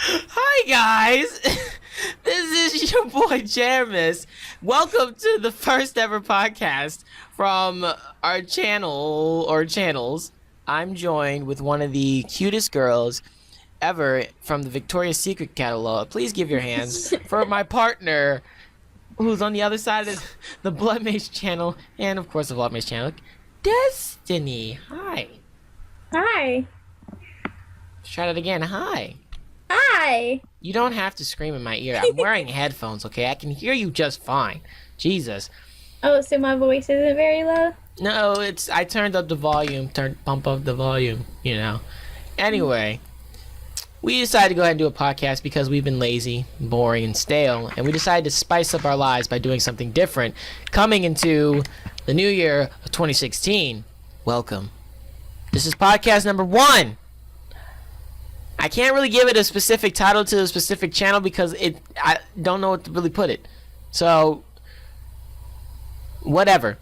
Hi guys, this is your boy Jeremis. Welcome to the first ever podcast from our channel or channels. I'm joined with one of the cutest girls ever from the Victoria's Secret catalog. Please give your hands for my partner, who's on the other side of the Blood Mage channel, and of course the Blood Mage channel, Destiny. Hi. Hi. Let's try that again. Hi. Hi. You don't have to scream in my ear. I'm wearing headphones, okay? I can hear you just fine. Jesus. Oh, so my voice isn't very low? No, I turned up the volume, pump up the volume, you know. Anyway, we decided to go ahead and do a podcast because we've been lazy, boring, and stale, and we decided to spice up our lives by doing something different. Coming into the new year of 2016, welcome. This is podcast number 1. I can't really give it a specific title to a specific channel because I don't know what to really put it. So, whatever.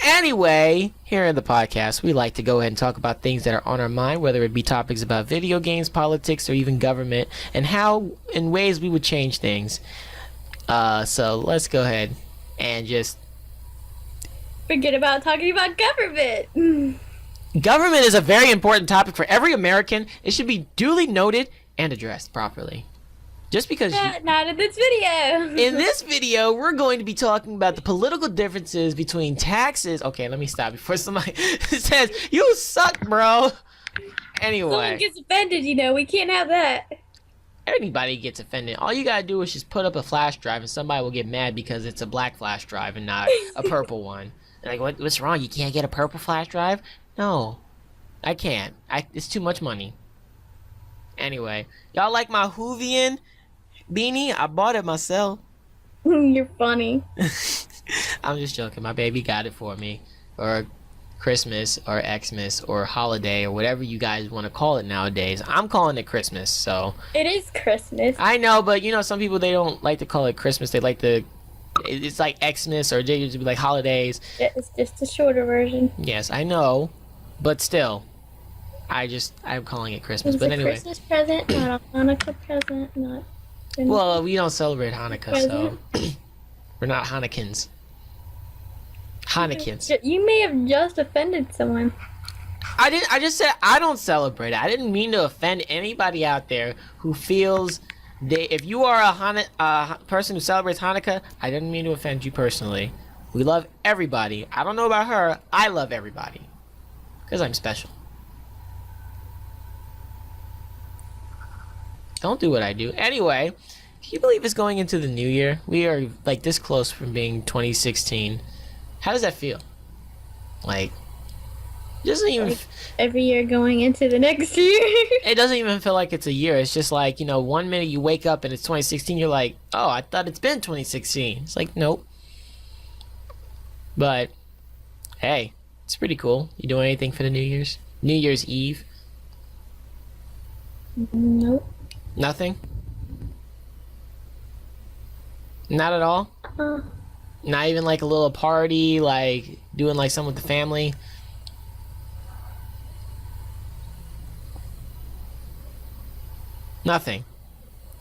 Anyway, here in the podcast, we like to go ahead and talk about things that are on our mind, whether it be topics about video games, politics, or even government, and how, in ways, we would change things. So, let's go ahead and just... Forget about talking about government. Government is a very important topic for every American. It should be duly noted and addressed properly. Just because Not in this video. in this video, we're going to be talking about the political differences between taxes. Okay, let me stop before somebody says, you suck, bro. Anyway. Someone gets offended, we can't have that. Anybody gets offended. All you gotta do is just put up a flash drive and somebody will get mad because it's a black flash drive and not a purple one. Like, what's wrong? You can't get a purple flash drive? No, I can't. It's too much money. Anyway, y'all like my Hoovian beanie? I bought it myself. You're funny. I'm just joking. My baby got it for me. Or Christmas, or Xmas, or holiday, or whatever you guys want to call it nowadays. I'm calling it Christmas, so. It is Christmas. I know, but some people, they don't like to call it Christmas. They like to... It's like Xmas, or they usually be like holidays. It's just a shorter version. Yes, I know. But still, I'm calling it Christmas. It's but a anyway. Christmas present, not a Hanukkah present, not... Well, we don't celebrate Hanukkah, present. so we're not Hanukkans. Hanukins. You may have just offended someone. I just said I don't celebrate it. I didn't mean to offend anybody out there who feels if you are a person who celebrates Hanukkah, I didn't mean to offend you personally. We love everybody. I don't know about her. I love everybody. Because I'm special. Don't do what I do. Anyway, can you believe it's going into the new year? We are like this close from being 2016. How does that feel? Like, it doesn't even... Like every year going into the next year. It doesn't even feel like it's a year. It's just like, 1 minute you wake up and it's 2016. You're like, oh, I thought it's been 2016. It's like, nope. But, hey, it's pretty cool. You doing anything for the New Year's? New Year's Eve? Nope. Nothing? Not at all? Not even like a little party, like doing like something with the family? Nothing.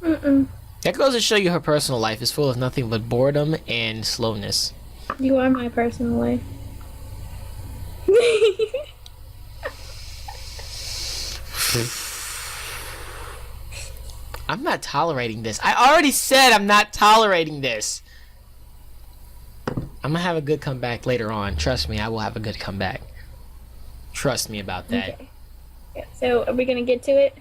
Mm-mm. That goes to show you her personal life is full of nothing but boredom and slowness. You are my personal life. I'm not tolerating this. I already said I'm not tolerating this. I'm gonna have a good comeback later on. Trust me, I will have a good comeback. Trust me about that. Okay. Yeah, so are we gonna get to it?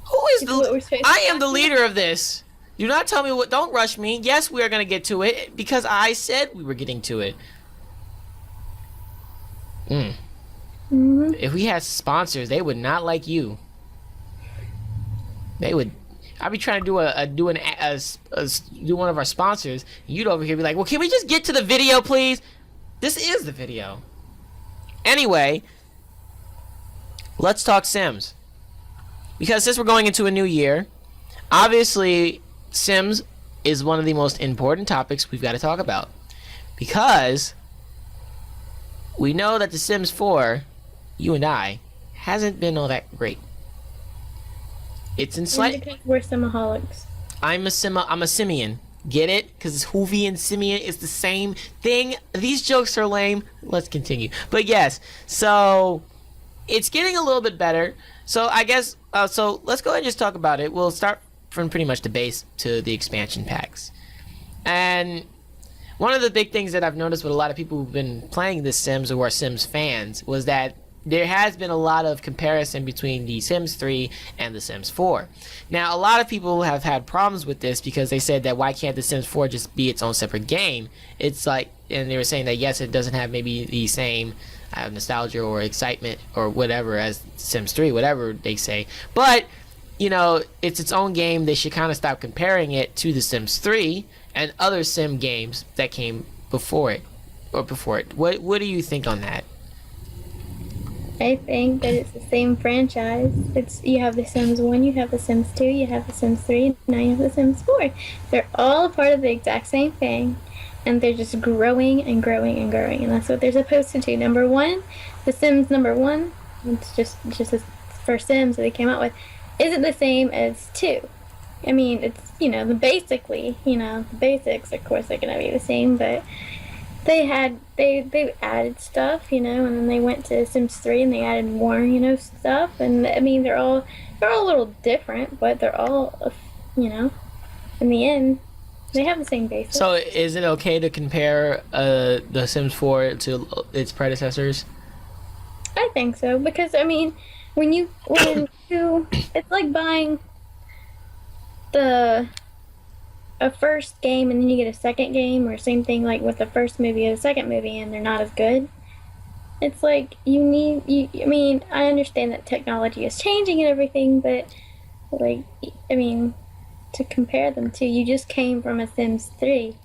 Who is What we're the... supposed I to am the talk leader of this. Do not tell me what... Don't rush me. Yes, we are gonna get to it because I said we were getting to it. Mm-hmm. If we had sponsors, they would not like you. They would... I'd be trying to do one of our sponsors. You'd over here be like, well, can we just get to the video, please? This is the video. Anyway, let's talk Sims. Because since we're going into a new year, obviously Sims is one of the most important topics we've got to talk about. Because we know that The Sims 4, you and I, hasn't been all that great. It's in And slight. because we're simaholics. I'm a simian. Get it? Because Hoovy and simian is the same thing. These jokes are lame. Let's continue. But yes, so it's getting a little bit better. So I guess so. Let's go ahead and just talk about it. We'll start from pretty much the base to the expansion packs. And one of the big things that I've noticed with a lot of people who've been playing The Sims or are Sims fans was that there has been a lot of comparison between The Sims 3 and The Sims 4. Now, a lot of people have had problems with this because they said that why can't The Sims 4 just be its own separate game? It's like, and they were saying that yes, it doesn't have maybe the same nostalgia or excitement or whatever as Sims 3, whatever they say. But, you know, it's its own game. They should kind of stop comparing it to The Sims 3 and other Sim games that came before it. What do you think on that? I think that it's the same franchise. You have The Sims 1, you have The Sims 2, you have The Sims 3, and now you have The Sims 4. They're all a part of the exact same thing, and they're just growing and growing and growing, and that's what they're supposed to do. Number 1, The Sims number 1, it's just the first Sims that they came out with, isn't the same as 2. I mean, it's, the basics, of course, are going to be the same, but they added stuff, and then they went to Sims 3 and they added more, stuff, and I mean, they're all a little different, but they're all, in the end, they have the same basics. So is it okay to compare The Sims 4 to its predecessors? I think so, because, I mean, when you it's like buying a first game and then you get a second game, or same thing like with the first movie and the second movie, and they're not as good. It's like I mean, I understand that technology is changing and everything, but like, I mean, to compare them to, you just came from a Sims 3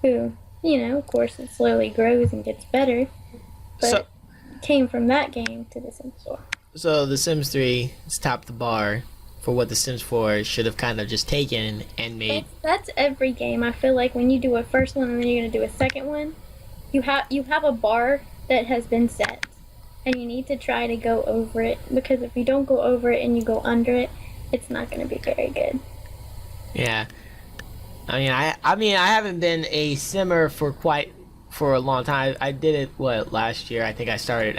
who, of course it slowly grows and gets better, but came from that game to the Sims 4. So The Sims 3 has topped the bar for what The Sims 4 should have kind of just taken and made. That's every game. I feel like when you do a first one and then you're going to do a second one, you have a bar that has been set, and you need to try to go over it, because if you don't go over it and you go under it, it's not going to be very good. Yeah. I mean I haven't been a simmer for a long time. I did it last year. I think I started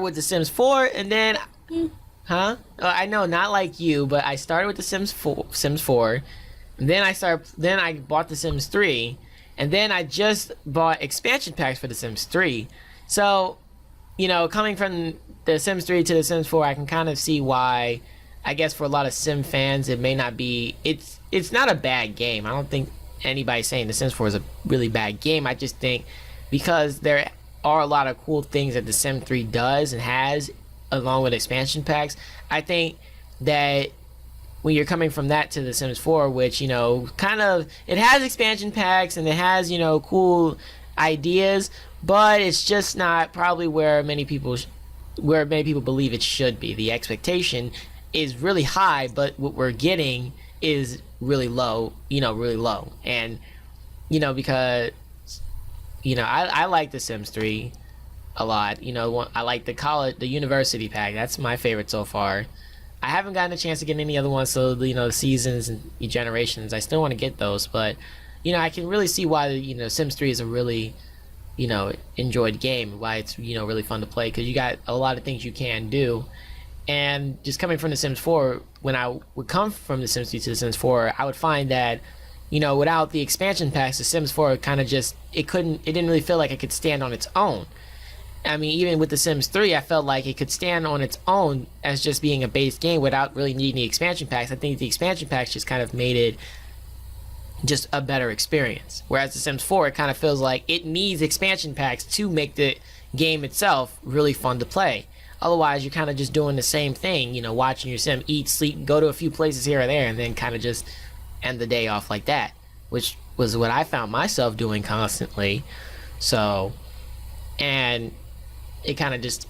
with The Sims 4 and then Huh? I know, not like you, but I started with The Sims 4, and then I bought The Sims 3, and then I just bought expansion packs for The Sims 3. So, coming from The Sims 3 to The Sims 4, I can kind of see why, I guess for a lot of Sim fans, it may not be, it's not a bad game. I don't think anybody's saying The Sims 4 is a really bad game. I just think because there are a lot of cool things that The Sims 3 does and has, along with expansion packs, I think that when you're coming from that to The Sims 4, which, kind of, it has expansion packs and it has, cool ideas, but it's just not probably where many people believe it should be. The expectation is really high, but what we're getting is really low, really low. And, because, I like The Sims 3 a lot. I like the university pack. That's my favorite so far. I haven't gotten a chance to get any other ones, so the seasons and generations, I still want to get those, but I can really see why Sims 3 is a really enjoyed game, why it's really fun to play, because you got a lot of things you can do. And just coming from The Sims 4, when I would come from The Sims 3 to The Sims 4, I would find that without the expansion packs, The Sims 4 kind of just, it didn't really feel like it could stand on its own. I mean, even with The Sims 3, I felt like it could stand on its own as just being a base game without really needing the expansion packs. I think the expansion packs just kind of made it just a better experience. Whereas The Sims 4, it kind of feels like it needs expansion packs to make the game itself really fun to play. Otherwise, you're kind of just doing the same thing, watching your sim eat, sleep, go to a few places here or there, and then kind of just end the day off like that, which was what I found myself doing constantly. So, and it kind of just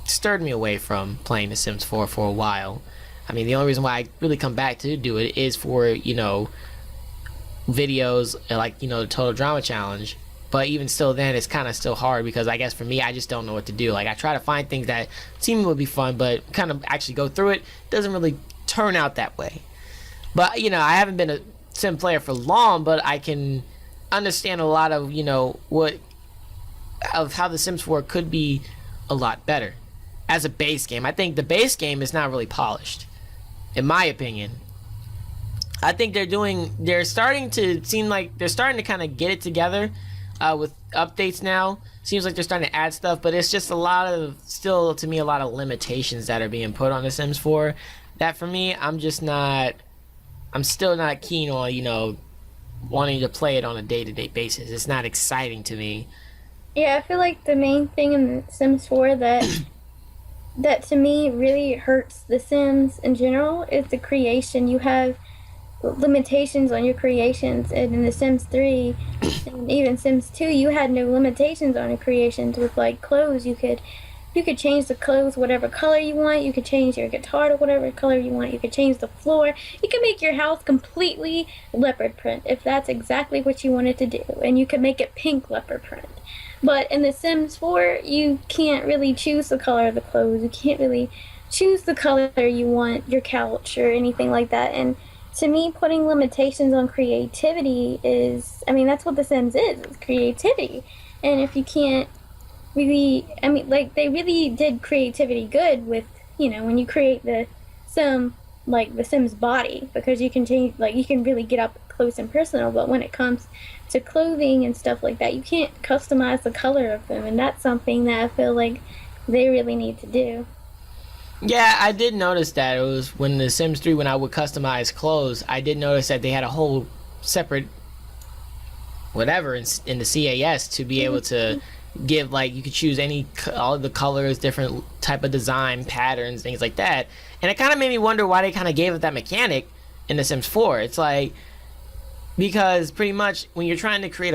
stirred me away from playing The Sims 4 for a while. I mean, the only reason why I really come back to do it is for, videos like, the Total Drama Challenge. But even still then, it's kind of still hard because I guess for me, I just don't know what to do. Like, I try to find things that seem would be fun, but kind of actually go through it doesn't really turn out that way. But I haven't been a sim player for long, but I can understand a lot of how the Sims 4 could be a lot better as a base game. I think the base game is not really polished, in my opinion. I think they're starting to seem like they're starting to kind of get it together with updates now. Seems like they're starting to add stuff, but it's just a lot of limitations that are being put on the Sims 4 that for me, I'm still not keen on, wanting to play it on a day-to-day basis. It's not exciting to me. Yeah, I feel like the main thing in The Sims 4 that to me really hurts The Sims in general is the creation. You have limitations on your creations, and in The Sims 3 and even Sims 2, you had no limitations on your creations. With like clothes, you could change the clothes whatever color you want. You could change your guitar to whatever color you want. You could change the floor. You could make your house completely leopard print if that's exactly what you wanted to do, and you could make it pink leopard print. But in The Sims 4, you can't really choose the color of the clothes. You can't really choose the color you want your couch or anything like that. And to me, putting limitations on creativity that's what The Sims is creativity. And if you can't really, they really did creativity good with, when you create the Sim, like the Sim's body, because you can change, you can really get up close and personal. But when it comes to clothing and stuff like that, you can't customize the color of them, and that's something that I feel like they really need to do. Yeah, I did notice that. It was when the Sims 3, when I would customize clothes, I did notice that they had a whole separate whatever in the CAS to be able to give, you could choose all of the colors, different type of design patterns, things like that. And it kind of made me wonder why they kind of gave it that mechanic in The Sims 4. It's because pretty much when you're trying to create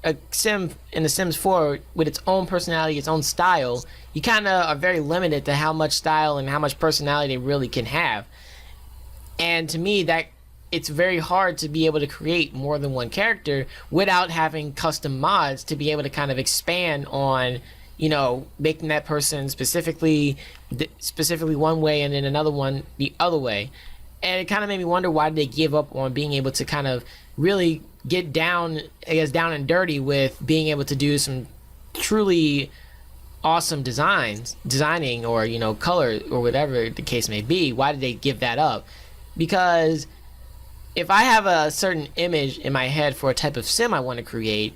a sim in The Sims 4 with its own personality, its own style, you kind of are very limited to how much style and how much personality it really can have. And to me, that it's very hard to be able to create more than one character without having custom mods to be able to kind of expand on, making that person specifically one way and then another one the other way. And it kind of made me wonder why they give up on being able to kind of really get down and dirty with being able to do some truly awesome designing or, color or whatever the case may be. Why did they give that up? Because if I have a certain image in my head for a type of sim I want to create,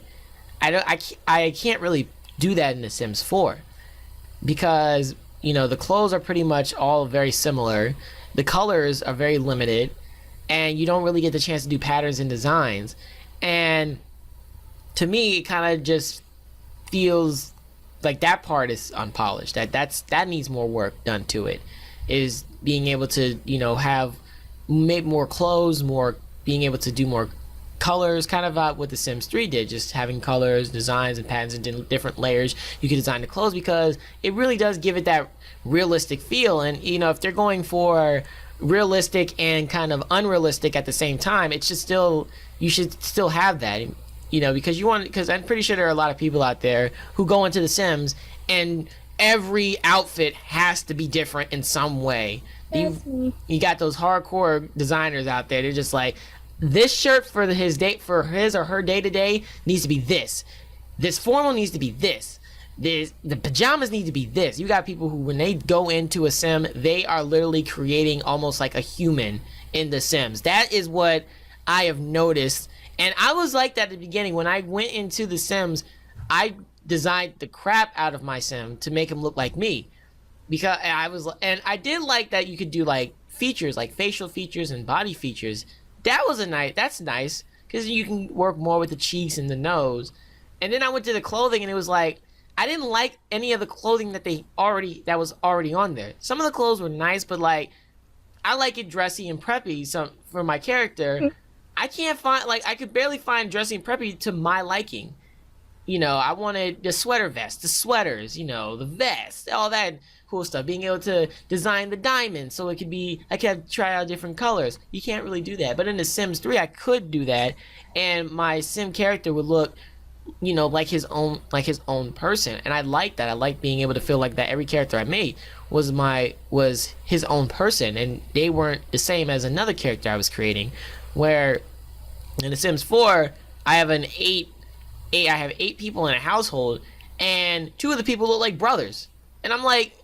I can't really do that in The Sims 4 because, the clothes are pretty much all very similar. The colors are very limited, and you don't really get the chance to do patterns and designs. And to me, it kind of just feels like that part is unpolished. That needs more work done to it. Is being able to, make more clothes, being able to do more colors, kind of what The Sims 3 did, just having colors, designs, and patterns and different layers you can design the clothes, because it really does give it that realistic feel. And if they're going for realistic and kind of unrealistic at the same time, you should still have that, because I'm pretty sure there are a lot of people out there who go into The Sims and every outfit has to be different in some way. You got those hardcore designers out there. They're just like, this shirt for his or her day to day needs to be this. This formal needs to be this. The pajamas need to be this. You got people who, when they go into a sim, they are literally creating almost like a human in The Sims. That is what I have noticed. And I was like that at the beginning. When I went into The Sims, I designed the crap out of my sim to make him look like me. Because I did like that you could do features, like facial features and body features. That's nice, because you can work more with the cheeks and the nose. And then I went to the clothing, and it was I didn't like any of the clothing that was already on there. Some of the clothes were nice, but I like it dressy and preppy. For my character, I can't find I could barely find dressy and preppy to my liking. I wanted the sweater vest, the sweaters, the vest, all that cool stuff. Being able to design the diamonds so I could try out different colors. You can't really do that. But in The Sims 3, I could do that, and my sim character would look like his own person, and I like that. I like being able to feel like that every character I made was his own person, and they weren't the same as another character I was creating. Where in The Sims 4, I have I have 8 people in a household, and 2 of the people look like brothers, and I'm like,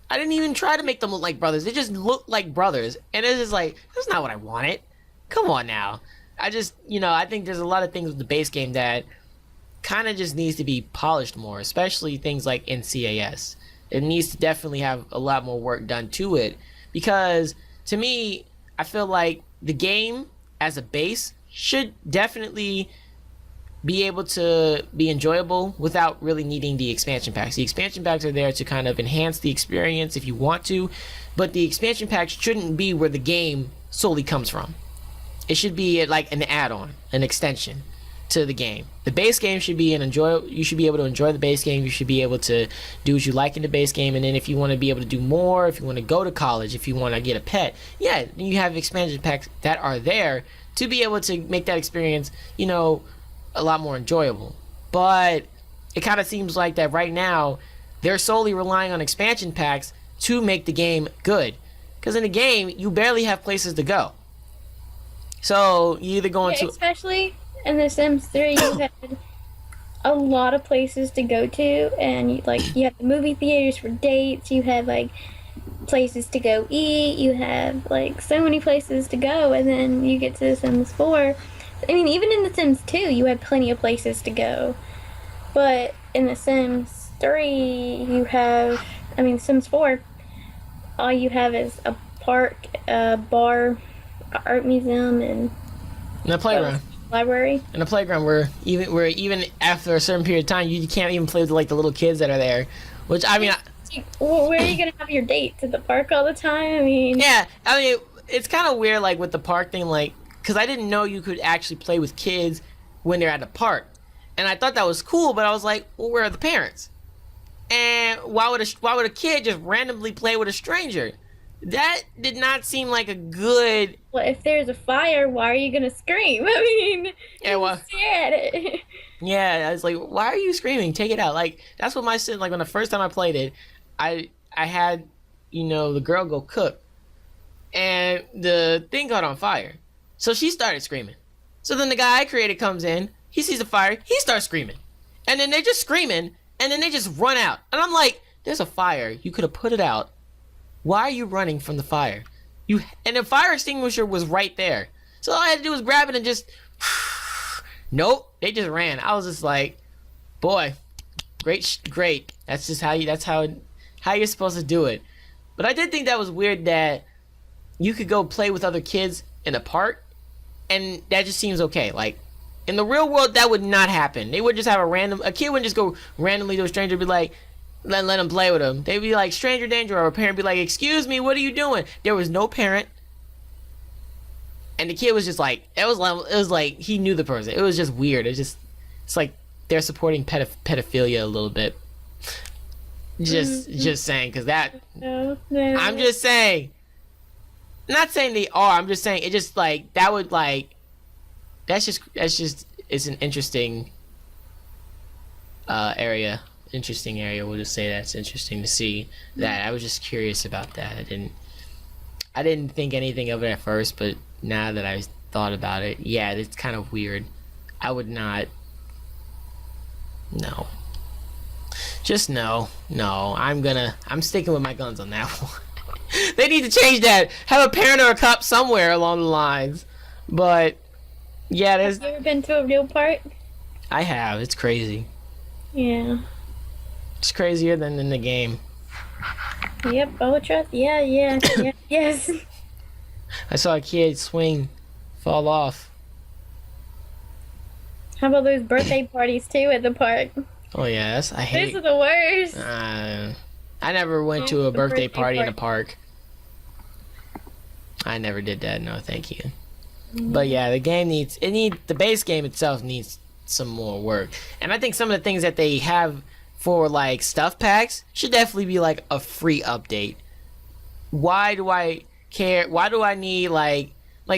I didn't even try to make them look like brothers. They just look like brothers, and it's just like, that's not what I wanted. Come on now. I think there's a lot of things with the base game that kind of just needs to be polished more, especially things like NCAS. It needs to definitely have a lot more work done to it, because to me, I feel like the game as a base should definitely be able to be enjoyable without really needing the expansion packs. The expansion packs are there to kind of enhance the experience if you want to, but the expansion packs shouldn't be where the game solely comes from. It should be like an add-on, an extension to the game. The base game should be you should be able to enjoy the base game. You should be able to do what you like in the base game, and then if you want to be able to do more, if you want to go to college, if you want to get a pet, yeah, you have expansion packs that are there to be able to make that experience, a lot more enjoyable. But it kind of seems like that right now they're solely relying on expansion packs to make the game good, because in the game you barely have places to go. So you either go into, especially in The Sims 3, you had a lot of places to go to, and you have the movie theaters for dates. You had like places to go eat. You have like so many places to go, and then you get to The Sims 4. I mean, even in The Sims 2, you had plenty of places to go, but in The Sims 3, Sims 4, all you have is a park, a bar, art museum, and a playground, library, and a playground where even after a certain period of time you can't even play with like the little kids that are there. Which well, where are you gonna have your dates? At the park all the time? It's kind of weird, like with the park thing, like because I didn't know you could actually play with kids when they're at the park, and I thought that was cool. But I was like, well, where are the parents? And why would a kid just randomly play with a stranger? That did not seem like a good. Well, if there's a fire, why are you gonna scream? Scared. Yeah, I was like, why are you screaming? Take it out. Like that's what my son. Like when the first time I played it, I had, the girl go cook, and the thing caught on fire, so she started screaming. So then the guy I created comes in, he sees the fire, he starts screaming, and then they're just screaming, and then they just run out, and I'm like, there's a fire. You could have put it out. Why are you running from the fire? And the fire extinguisher was right there. So all I had to do was grab it and just... Nope, they just ran. I was just like, boy, great. That's how you're supposed to do it. But I did think that was weird that you could go play with other kids in a park, and that just seems okay. Like, in the real world, that would not happen. They would just have a kid wouldn't just go randomly to a stranger and be like, let them play with them. They'd be like, stranger danger, or a parent be like, excuse me, what are you doing? There was no parent, and the kid was just like, it was like he knew the person. It was just weird. It's like they're supporting pedophilia a little bit. Just saying, because that No. I'm just saying, not saying they are. I'm just saying it just like that would like that's just it's an interesting area. Interesting area. We'll just say that's interesting to see that. I was just curious about that. I didn't think anything of it at first, but now that I thought about it, yeah, it's kind of weird. I would not. No. Just no. I'm sticking with my guns on that one. They need to change that. Have a parent or a cop somewhere along the lines. But yeah, Have you ever been to a real park? I have. It's crazy. Yeah. It's crazier than in the game. Yep, Ultra. Yeah, yes. I saw a kid fall off. How about those birthday parties too at the park? Oh yeah, I hate. Those are the worst. I never went to a birthday party in a park. I never did that. No, thank you. But yeah, the base game itself needs some more work, and I think some of the things that they have for like stuff packs should definitely be like a free update. Why do I care? Why do I need like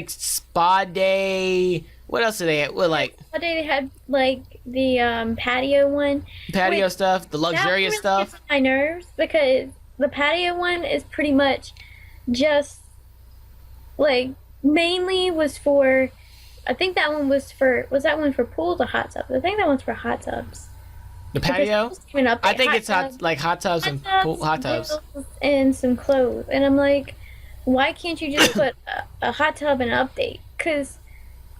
spa day? What else do they have? Well, like What they had like the patio one. patio Which stuff, the that one luxurious really gets stuff. on my nerves because the patio one is pretty much just like mainly was for. I think that one was that one for pools or hot tubs? I think that one's for hot tubs. The Because patio. pools came up I there, think it's hot, like hot tubs and hot tubs. grills, and some clothes. And I'm like, why can't you just put a hot tub and an update? Because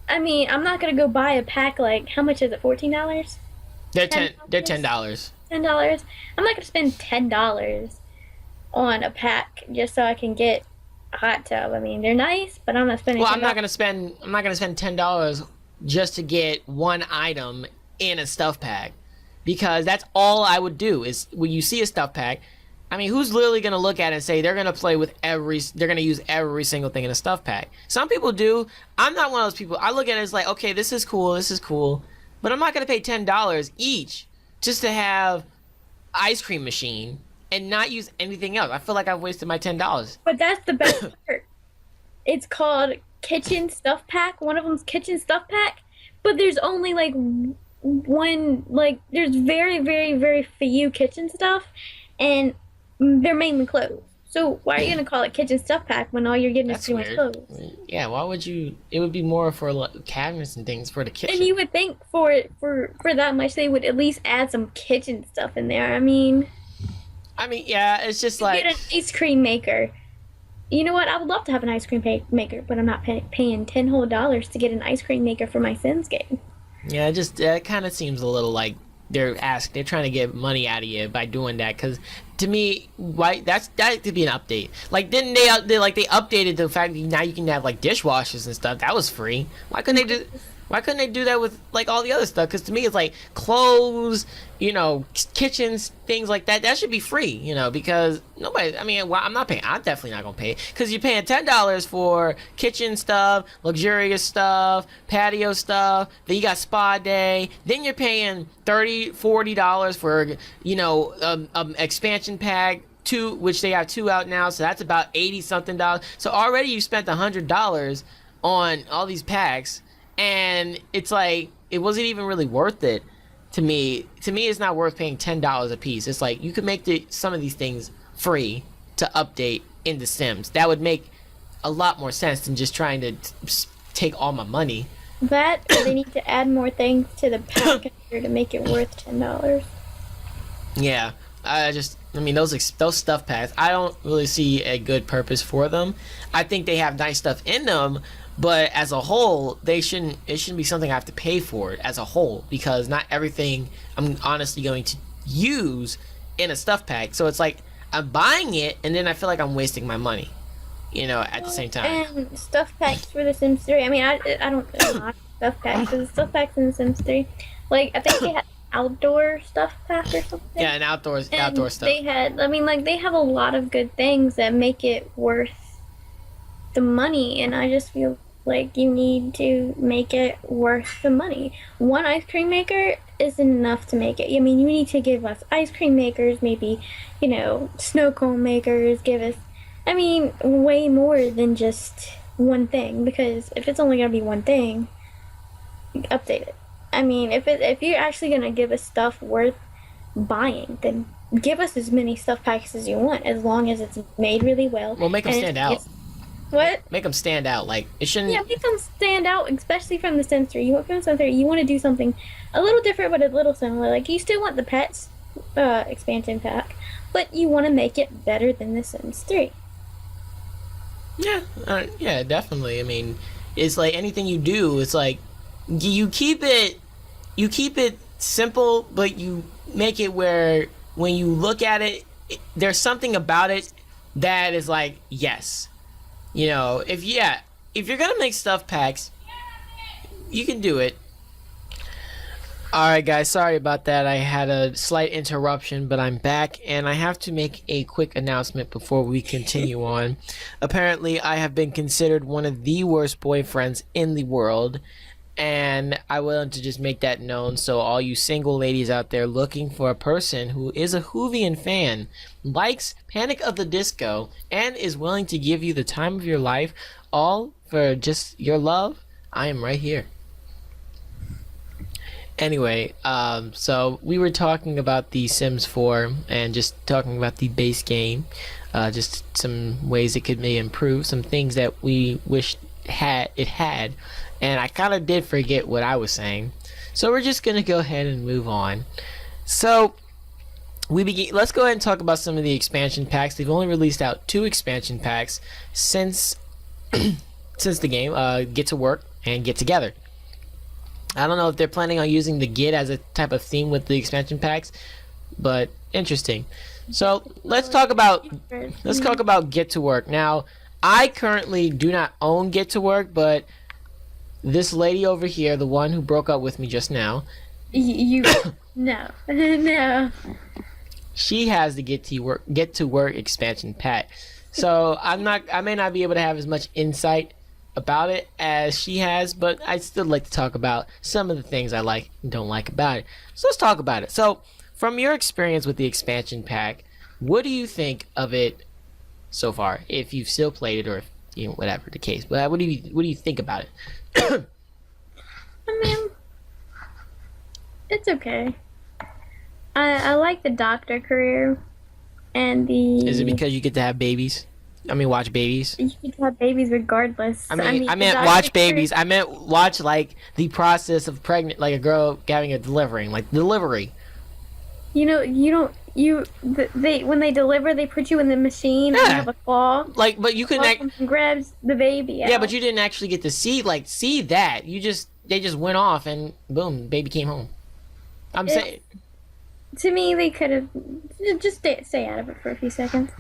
I mean, I'm not gonna go buy a pack like how much is it? $14? They're They're $10. $10. I'm not gonna spend $10 on a pack just so I can get a hot tub. I mean, they're nice, but I'm not spending. Well, $10. I'm not gonna spend $10 just to get one item in a stuff pack, because that's all I would do. Is when you see a stuff pack, I mean, who's literally gonna look at it and say they're gonna play with they're gonna use every single thing in a stuff pack? Some people do. I'm not one of those people. I look at it as like, okay, this is cool, but I'm not gonna pay $10 each just to have ice cream machine and not use anything else. I feel like I've wasted my $10. But that's the best part. It's called Kitchen Stuff Pack. One of them's Kitchen Stuff Pack, but there's only like one. Like there's very, very, very few kitchen stuff, and they're mainly clothes. So why are you gonna call it Kitchen Stuff Pack when all you're getting is That's pretty much weird. clothes? Yeah, why would you? It would be more for like, cabinets and things for the kitchen. And you would think for that much they would at least add some kitchen stuff in there. I mean, Yeah, it's just you like get an ice cream maker. You know what? I would love to have an ice cream maker, but I'm not paying $10 whole to get an ice cream maker for my Sims game. yeah, it kind of seems a little like they're trying to get money out of you by doing that. Because to me, why that could be an update. Like didn't they updated the fact that now you can have like dishwashers and stuff. That was free. Why couldn't they do that with like all the other stuff? Because to me, it's like clothes, kitchens, things like that. That should be free, because nobody. I mean, I'm not paying. I'm definitely not gonna pay because you're paying $10 for kitchen stuff, luxurious stuff, patio stuff. Then you got spa day. Then you're paying $30-$40 for expansion pack. Two, which they have 2 out now, so that's about $80 something. So already you spent $100 on all these packs. And it's like it wasn't even really worth it to me. To me, it's not worth paying $10 a piece. It's like you could make some of these things free to update in The Sims. That would make a lot more sense than just trying to take all my money. That or they need to add more things to the pack to make it worth $10. Yeah, those stuff packs. I don't really see a good purpose for them. I think they have nice stuff in them. But as a whole, it shouldn't be something I have to pay for it as a whole, because not everything I'm honestly going to use in a stuff pack. So it's like I'm buying it and then I feel like I'm wasting my money, at the same time. And stuff packs for The Sims 3. I mean, I don't know stuff packs for the stuff packs in The Sims 3. Like I think they had outdoor stuff pack or something. Yeah, and outdoor stuff. They had. I mean, like they have a lot of good things that make it worth the money, and I just feel like you need to make it worth the money. One ice cream maker isn't enough to make it. I mean, you need to give us ice cream makers, maybe, snow cone makers, give us, way more than just one thing. Because if it's only going to be one thing, update it. I mean, if you're actually going to give us stuff worth buying, then give us as many stuff packs as you want, as long as it's made really well. Well, make them stand out. What? Make them stand out. Like it shouldn't. Yeah, make them stand out, especially from the Sims 3. You want from the Sims 3, you want to do something a little different, but a little similar. Like you still want the pets expansion pack, but you want to make it better than the Sims 3. Yeah, definitely. I mean, it's like anything you do. It's like you keep it simple, but you make it where when you look at it, there's something about it that is like yes. If you're gonna make stuff packs, you can do it. Alright guys, sorry about that. I had a slight interruption, but I'm back and I have to make a quick announcement before we continue on. Apparently, I have been considered one of the worst boyfriends in the world, and I wanted to just make that known. So all you single ladies out there looking for a person who is a Whovian fan, likes Panic of the Disco, and is willing to give you the time of your life, all for just your love, I am right here. Anyway, so we were talking about the Sims 4 and just talking about the base game, just some ways it could be improved, some things that we wish it had, and I kind of did forget what I was saying. So we're just gonna go ahead and move on. So let's go ahead and talk about some of the expansion packs. They've only released out 2 expansion packs since since the game, Get to Work and Get Together. I don't know if they're planning on using the Get as a type of theme with the expansion packs, but interesting. So let's talk about Get to Work. Now, I currently do not own Get to Work, but this lady over here, the one who broke up with me just now, no, no. She has the Get to Work expansion pack. So I may not be able to have as much insight about it as she has, but I'd still like to talk about some of the things I like and don't like about it. So let's talk about it. So from your experience with the expansion pack, what do you think of it so far? If you've still played it, or if, whatever the case, but what do you think about it? I mean, it's okay. I like the doctor career and the. Is it because you get to have babies? I mean, watch babies. You get to have babies regardless. I meant watch babies. I meant watch like the process of like a girl having a delivery. You don't. When they deliver, they put you in the machine and you have a claw. Like, but you couldn't grabs the baby out. Yeah, but you didn't actually get to see that. They just went off and boom, baby came home. I'm saying. To me, they could have just stay out of it for a few seconds.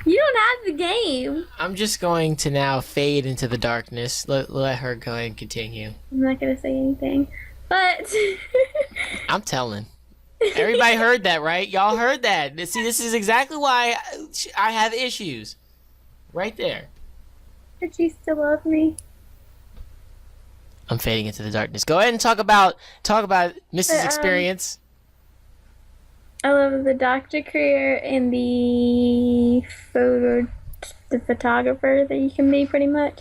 You don't have the game. I'm just going to now fade into the darkness. Let her go ahead and continue. I'm not gonna say anything, but I'm telling. Everybody heard that, right? Y'all heard that. See, this is exactly why I have issues. Right there. But you still love me. I'm fading into the darkness. Go ahead and talk about Mrs. Experience. I love the doctor career and the photographer that you can be, pretty much.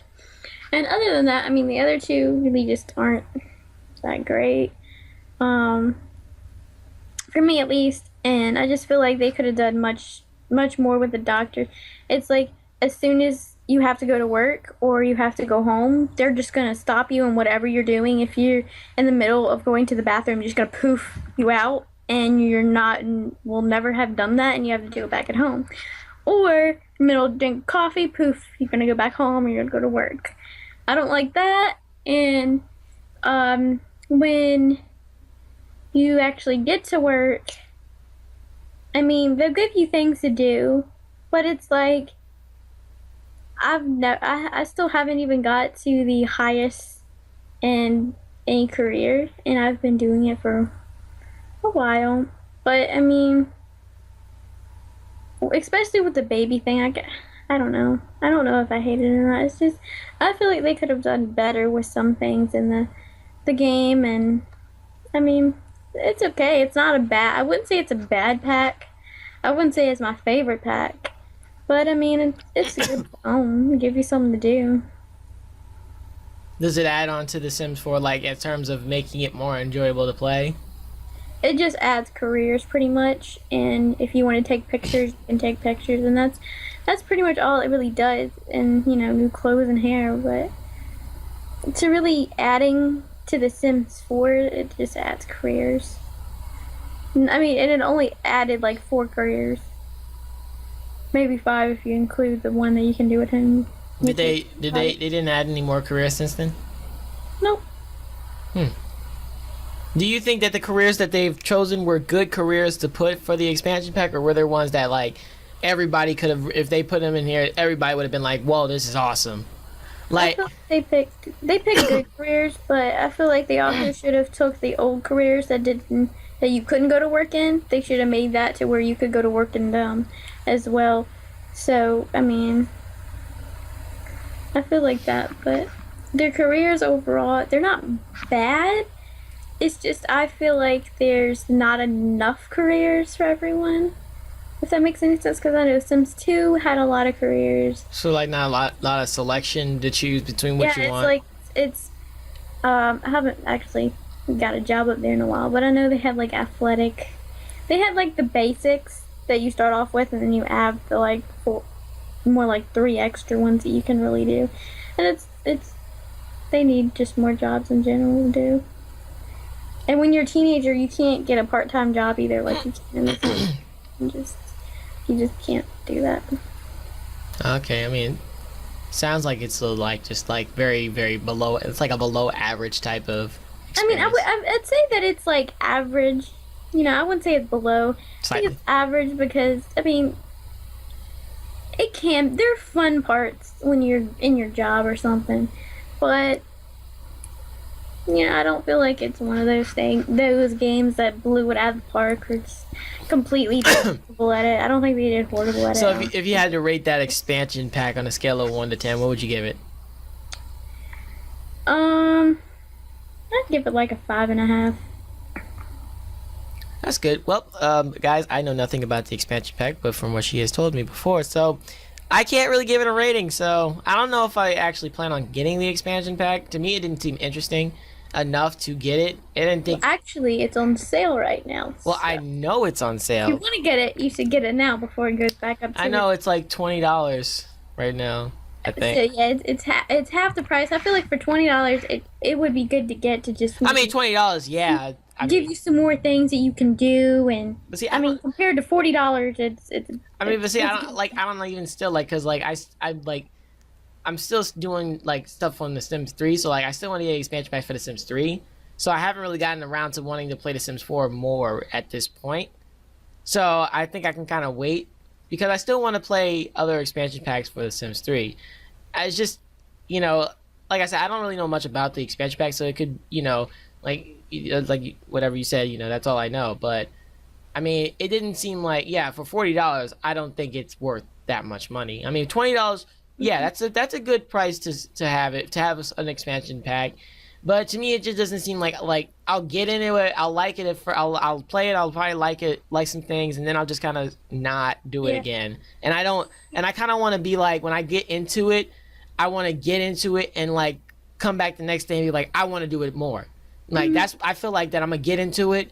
And other than that, I mean, the other two really just aren't that great. For me at least, and I just feel like they could have done much more with the doctor. It's like as soon as you have to go to work or you have to go home, they're just gonna stop you in whatever you're doing. If you're in the middle of going to the bathroom, you're just gonna poof you out, and will never have done that, and you have to do it back at home. Or middle of drink coffee, poof, you're gonna go back home or you're gonna go to work. I don't like that. And when you actually get to work, I mean, they'll give you things to do, but it's like I still haven't even got to the highest in any career, and I've been doing it for a while. But I mean, especially with the baby thing, I don't know. I don't know if I hate it or not. It's just I feel like they could have done better with some things in the game, and I mean, it's okay. It's not I wouldn't say it's a bad pack. I wouldn't say it's my favorite pack. But I mean, it's a good phone. Give you something to do. Does it add on to The Sims 4, like in terms of making it more enjoyable to play? It just adds careers, pretty much. And if you want to take pictures, you can take pictures, and that's pretty much all it really does. And new clothes and hair. But to really adding to The Sims 4, it just adds careers. I mean, and it only added like 4 careers. Maybe 5 if you include the one that you can do at home. They didn't add any more careers since then? Nope. Do you think that the careers that they've chosen were good careers to put for the expansion pack, or were there ones that like everybody could have, if they put them in here, everybody would have been like, "Whoa, this is awesome." Like they picked good careers, but I feel like they also should have took the old careers that you couldn't go to work in. They should have made that to where you could go to work in them as well. So I mean, I feel like that, but their careers overall, they're not bad. It's just I feel like there's not enough careers for everyone. If that makes any sense, because I know Sims 2 had a lot of careers. So like not a lot of selection to choose between what you want. it's I haven't actually got a job up there in a while, but I know they had like athletic. They had like the basics that you start off with, and then you add the like four, more like three extra ones that you can really do. And it's they need just more jobs in general to do. And when you're a teenager, you can't get a part-time job either, like you can in the city. You just can't do that. Okay, I mean, sounds like it's like just like very very below. It's like a below average type of I mean, experience. I'd say that it's like average. You know, I wouldn't say it's below. I think it's average because, I mean, there are fun parts when you're in your job or something, but I don't feel like it's one of those games that blew it out of the park or just completely terrible at it. I don't think they did horrible at So it. if you had to rate that expansion pack on a scale of 1 to 10, what would you give it? I'd give it like a 5.5. That's good. Well, guys, I know nothing about the expansion pack, but from what she has told me before, so I can't really give it a rating. So I don't know if I actually plan on getting the expansion pack. To me, it didn't seem interesting enough to get it. I didn't think. Well, actually, it's on sale right now. Well, So I know it's on if you sale. want to get it, you should get it now before it goes back up to I know it's like $20 right now, I So, think. yeah, it's half the price. I feel like for $20, it would be good to get to just I mean, $20, yeah. give you some more things that you can do, and But see, I mean, compared to $40, it's. I mean, but see, it's I don't even still like, cause like I'm still doing like stuff on The Sims 3, so like I still want to get an expansion pack for The Sims 3. So I haven't really gotten around to wanting to play The Sims 4 more at this point. So I think I can kind of wait because I still want to play other expansion packs for The Sims 3. It's just, like I said, I don't really know much about the expansion pack, so it could, like whatever you said, that's all I know. But I mean, it didn't seem like, yeah, for $40, I don't think it's worth that much money. I mean, $20, yeah, that's a good price to have an expansion pack. But to me, it just doesn't seem like I'll get into it. I'll like it I'll play it. I'll probably like some things, and then I'll just kind of not do it again. And I kind of want to be like when I get into it, I want to get into it and like come back the next day and be like I want to do it more. Like I feel like that I'm gonna get into it,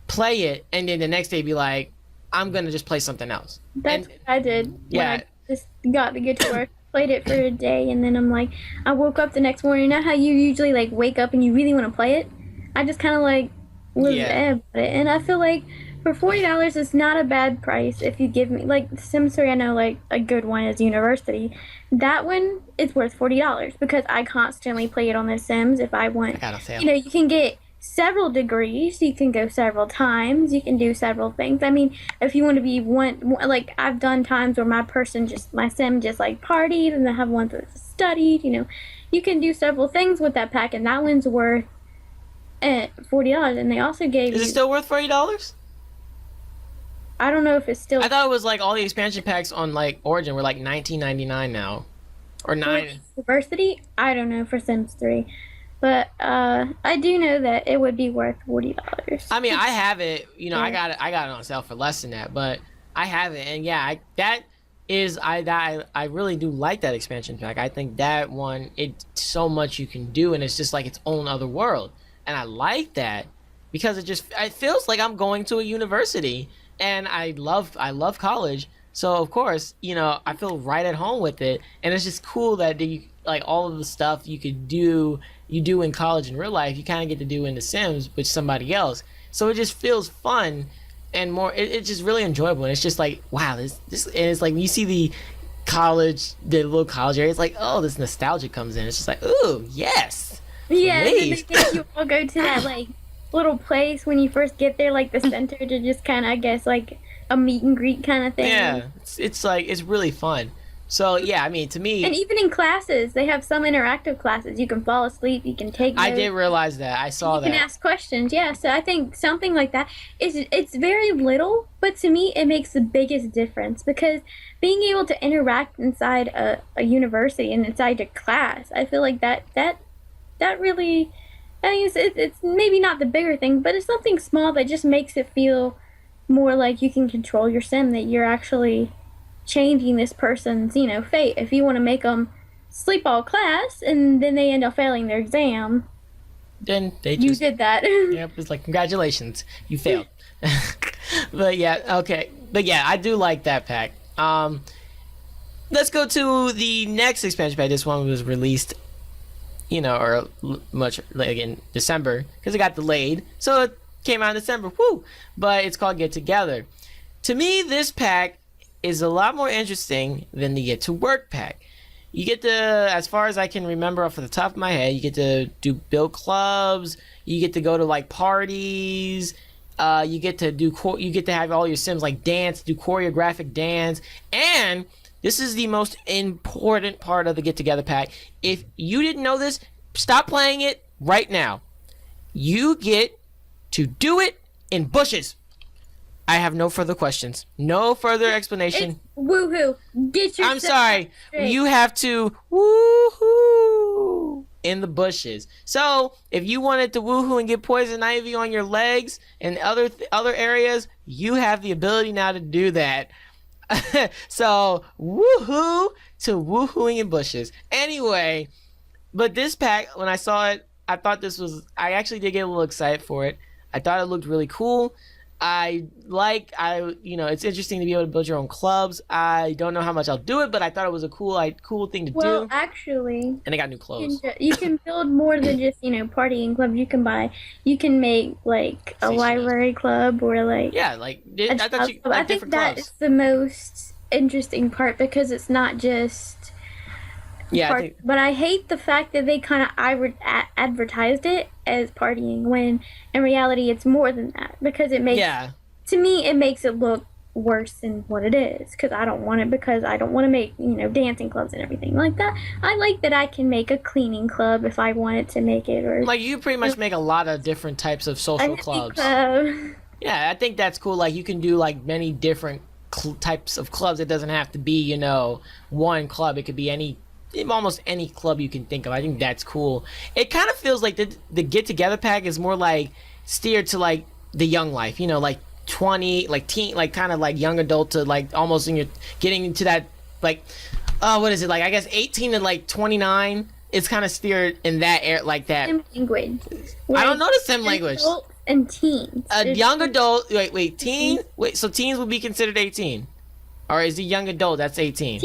play it, and then the next day be like I'm gonna just play something else. That's what I did. Yeah. When I just got to get to work. Played it for a day, and then I'm like, I woke up the next morning. You know how you usually like wake up and you really want to play it? I just kind of like was about it, and I feel like for $40, it's not a bad price if you give me like Sims 3. I know like a good one is University. That one is worth $40 because I constantly play it on The Sims. If I want, you can get several degrees, you can go several times, you can do several things. I mean, if you want to be like I've done times where my sim just like partied, and I have ones that studied, you can do several things with that pack, and that one's worth $40. And they also gave Is it still worth $40? I don't know if it's still. I thought it was like all the expansion packs on like Origin were like $19.99 now, or $9. University, I don't know for Sims 3. But I do know that it would be worth $40. I mean, I have it. I got it on sale for less than that, but I have it, and yeah, I really do like that expansion pack. I think that one, it's so much you can do, and it's just like its own other world, and I like that because it feels like I'm going to a university, and I love college. So of course, I feel right at home with it, and it's just cool that like all of the stuff you do in college in real life, you kind of get to do in The Sims with somebody else. So it just feels fun and more. It's just really enjoyable, and it's just like wow, this, and it's like when you see the little college area, it's like this nostalgia comes in. It's just like ooh yes, yeah. And then they think you all go to that like little place when you first get there, like the center, to just kind of I guess like a meet and greet kind of thing. Yeah, it's like it's really fun. So yeah, I mean, to me, and even in classes, they have some interactive classes. You can fall asleep, you can take notes. I did realize that. I saw that. You can ask questions. Yeah, so I think something like that it's very little, but to me, it makes the biggest difference because being able to interact inside a university and inside a class, I feel like that really, I mean, it's maybe not the bigger thing, but it's something small that just makes it feel more like you can control your sim, that you're actually changing this person's fate. If you want to make them sleep all class, and then they end up failing their exam. Then they You just did that. yep, it's like congratulations, you failed. But yeah, okay. But yeah, I do like that pack. Let's go to the next expansion pack. This one was released, or much like in December because it got delayed, so it came out in December. Woo! But it's called Get Together. To me, this pack is a lot more interesting than the Get to Work pack. You get to, as far as I can remember off the top of my head, you get to build clubs. You get to go to like parties. You get to have all your Sims like dance, do choreographic dance, and this is the most important part of the Get Together pack. If you didn't know this, stop playing it right now. You get to do it in bushes. I have no further questions. No further explanation. Woohoo! Get your. I'm sorry. You have to woohoo in the bushes. So if you wanted to woohoo and get poison ivy on your legs and other areas, you have the ability now to do that. So woohoo to woohooing in bushes. Anyway, but this pack, when I saw it, I actually did get a little excited for it. I thought it looked really cool. It's interesting to be able to build your own clubs. I don't know how much I'll do it, but I thought it was a cool thing to do. Well, actually, and I got new clothes. You can build more than just partying clubs. You can make like a library club or like I thought you like I think different that clubs. is the most interesting part because it's not just. Yeah, but I hate the fact that they kind of advertised it as partying when in reality it's more than that because it makes to me it makes it look worse than what it is because I don't want it because I don't want to make dancing clubs and everything like that. I like that I can make a cleaning club if I wanted to make it or like you pretty much make a lot of different types of social clubs. Yeah, I think that's cool. Like you can do like many different types of clubs. It doesn't have to be one club. It could be almost any club you can think of. I think that's cool. It kind of feels like the Get Together pack is more like steered to like the young life, like 20, like teen, like kind of like young adult to like almost getting into that like what is it, like I guess 18 to like 29. It's kind of steered in that air like that. Sim language. I don't know the sim language. Adults and teens. A young adult. Teen. So teens would be considered 18. Or is he young adult? That's 18.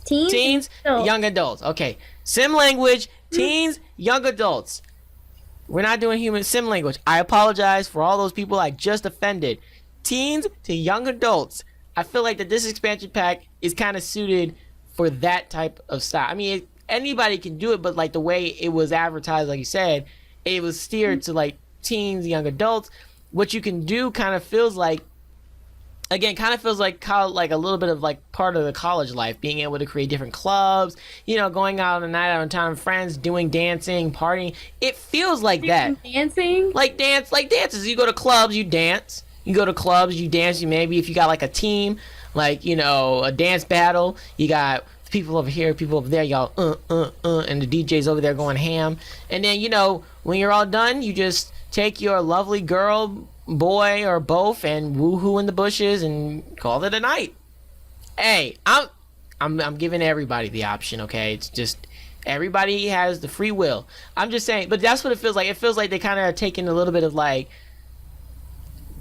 Teens. Young adults. Okay. Sim language, teens, young adults. We're not doing human sim language. I apologize for all those people I just offended. Teens to young adults. I feel like that this expansion pack is kind of suited for that type of style. I mean, anybody can do it, but like the way it was advertised, like you said, it was steered to like teens, young adults. What you can do kind of feels like like a little bit of like part of the college life, being able to create different clubs, going out on a night out on town with friends, doing dancing, partying. It feels like that. Dancing? Like dances. You go to clubs, you dance. You go to clubs, you dance. You maybe if you got like a team, like, a dance battle, you got people over here, people over there, y'all, and the DJ's over there going ham. And then, when you're all done, you just take your lovely girl, boy, or both and woohoo in the bushes and call it a night. Hey, I'm giving everybody the option, okay? It's just everybody has the free will. I'm just saying, but that's what it feels like. It feels like they kind of are taking a little bit of like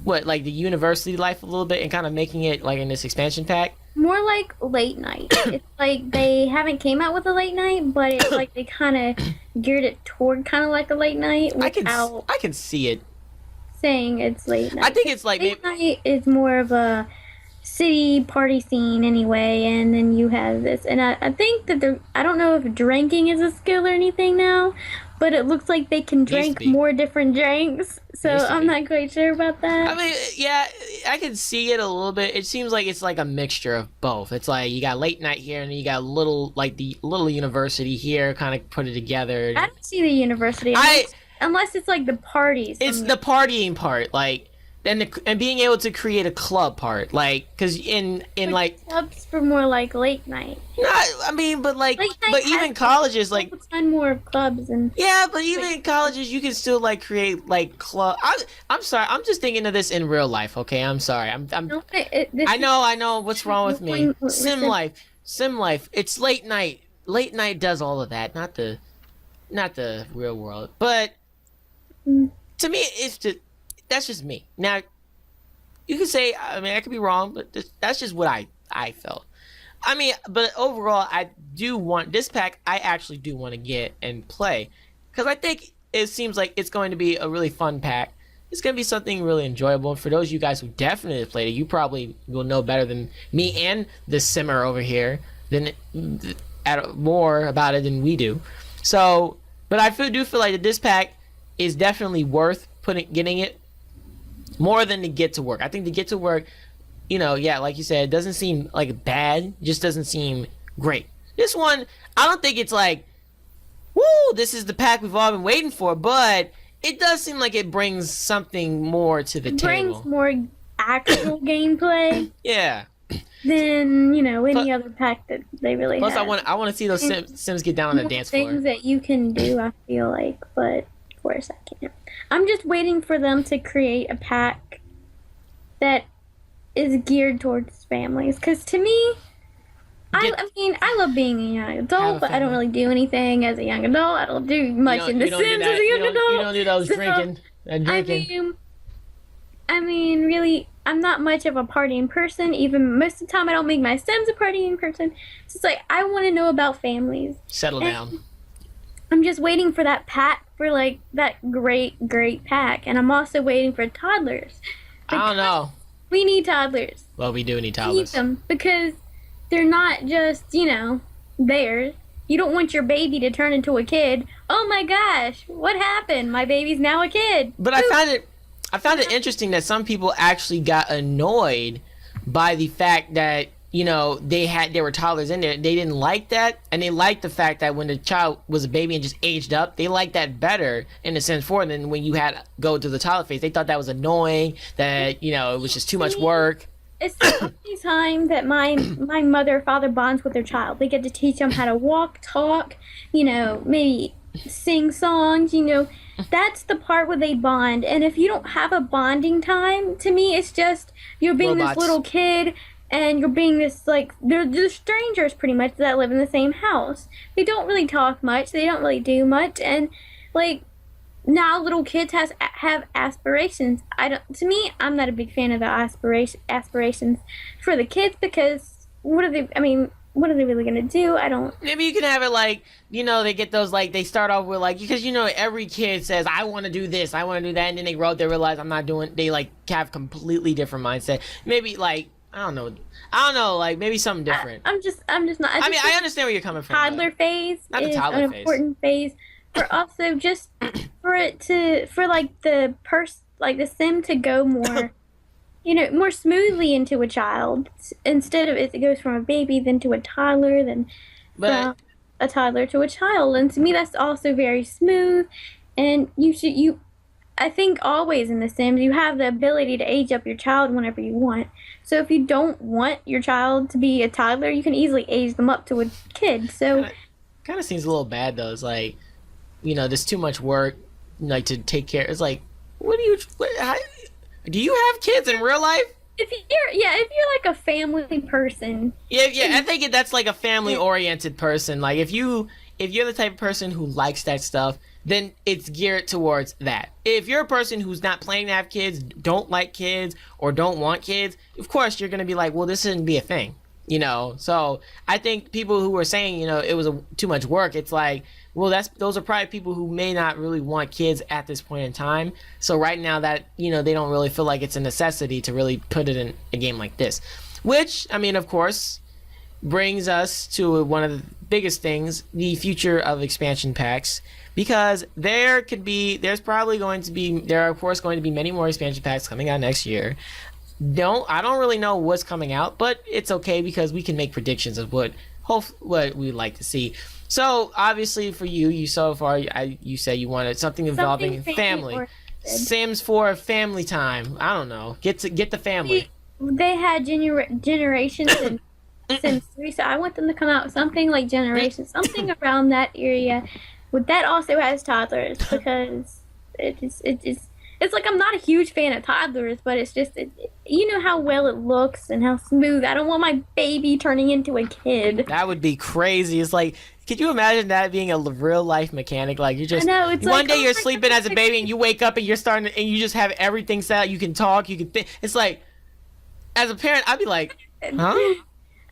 the university life a little bit and kind of making it like in this expansion pack. More like late night. It's like they haven't came out with a late night, but it's like they kind of geared it toward kind of like a late night without I can see it. Saying it's late night. I think it's like late night is more of a city party scene anyway, and then you have this, and I think that I don't know if drinking is a skill or anything now, but it looks like they can drink more different drinks, so I'm not quite sure about that. I mean, yeah, I can see it a little bit. It seems like it's like a mixture of both. It's like you got late night here, and then you got the little university here, kind of put it together. I don't see the university. Unless it's like the parties. It's the partying part, like, and being able to create a club part, like, because in like clubs for more like late night. I mean, but even colleges like a ton more clubs and but even in colleges you can still like create like club. I'm sorry, I'm just thinking of this in real life. Okay, I'm sorry. I know what's wrong with me. Sim life. It's late night. late night does all of that, not the real world. But Mm. to me, it's just that's just me. Now, you can say, I mean, I could be wrong, but that's just what I felt. I mean, but overall, I do want this pack. I actually do want to get and play because I think it seems like it's going to be a really fun pack. It's going to be something really enjoyable. And for those of you guys who definitely played it, you probably will know better than me and the simmer over here more about it than we do. So, but I do feel like that this pack is definitely worth getting it more than the get to work. I think the get to work, yeah, like you said, it doesn't seem like bad, just doesn't seem great. This one, I don't think it's like, woo, this is the pack we've all been waiting for, but it does seem like it brings something more to the table. Brings more actual gameplay. Yeah. Than any other pack that they really plus have. I want to see those Sims get down on the dance floor. Things that you can do, I feel like, but of course I can't. I'm just waiting for them to create a pack that is geared towards families. Because to me, I mean, I love being a young adult, but I don't really do anything as a young adult. I don't do much in The Sims as a young adult. You don't do those drinking. I mean, really, I'm not much of a partying person. Even most of the time, I don't make my Sims a partying person. So it's like, I want to know about families. Settle down. I'm just waiting for that pack, for like that great pack. And I'm also waiting for toddlers. I don't know. We need toddlers. Well, we do need We need toddlers. them because they're not just, there. You don't want your baby to turn into a kid. Oh my gosh, what happened? My baby's now a kid. But I found it interesting that some people actually got annoyed by the fact that they were toddlers in there. They didn't like that, and they liked the fact that when the child was a baby and just aged up, they liked that better in the Sims 4 than when you had go to the toddler phase. They thought that was annoying, that it was just too much work. It's the only time that my mother or father bonds with their child. They get to teach them how to walk, talk, maybe sing songs, That's the part where they bond. And if you don't have a bonding time, to me, it's just you're being Robots. this little kid and you're being this, like, they're strangers pretty much that live in the same house. They don't really talk much. They don't really do much. And, like, now little kids have aspirations. To me, I'm not a big fan of the aspirations for the kids because what are they really going to do? I don't... Maybe you can have it like, they get those, like, they start off with, like, because, every kid says, I want to do this, I want to do that, and then they grow up, they realize I'm not doing, they, like, have completely different mindset. Maybe, like, I don't know, like, maybe something different. I'm just not... I understand where you're coming from. Toddler phase Not the is toddler an phase. important phase. For also just for like the sim to go more, more smoothly into a child instead of it goes from a baby then to a toddler then from a toddler to a child. And to me, that's also very smooth. And I think always in The Sims you have the ability to age up your child whenever you want. So if you don't want your child to be a toddler, you can easily age them up to a kid. So kind of seems a little bad though. It's like, there's too much work, like, to take care. It's like, do you have kids in real life? If you're like a family person. Yeah, I think that's like a family-oriented person. Like, if you're the type of person who likes that stuff, then it's geared towards that. If you're a person who's not planning to have kids, don't like kids, or don't want kids, of course you're gonna be like, well, this shouldn't be a thing. So I think people who were saying, it was too much work, it's like, well, those are probably people who may not really want kids at this point in time. So right now that, they don't really feel like it's a necessity to really put it in a game like this. Which, I mean, of course, brings us to one of the biggest things, the future of expansion packs. Because there are of course going to be many more expansion packs coming out next year. I don't really know what's coming out, but it's okay because we can make predictions of what we'd like to see. So obviously for you so far, you said you wanted something involving family. Sims 4 family time. I don't know. Get the family. They had Generations in Sims 3, so I want them to come out with something like Generations, something around that area. But that also has toddlers because it's it's like I'm not a huge fan of toddlers, but it's just you know how well it looks and how smooth. I don't want my baby turning into a kid. That would be crazy. It's like, could you imagine that being a real life mechanic? Like you just I know, it's one like, day oh you're my sleeping God. as a baby and you wake up and you're starting to, and you just have everything set out. You can talk, you can think. It's like, as a parent, I'd be like, huh?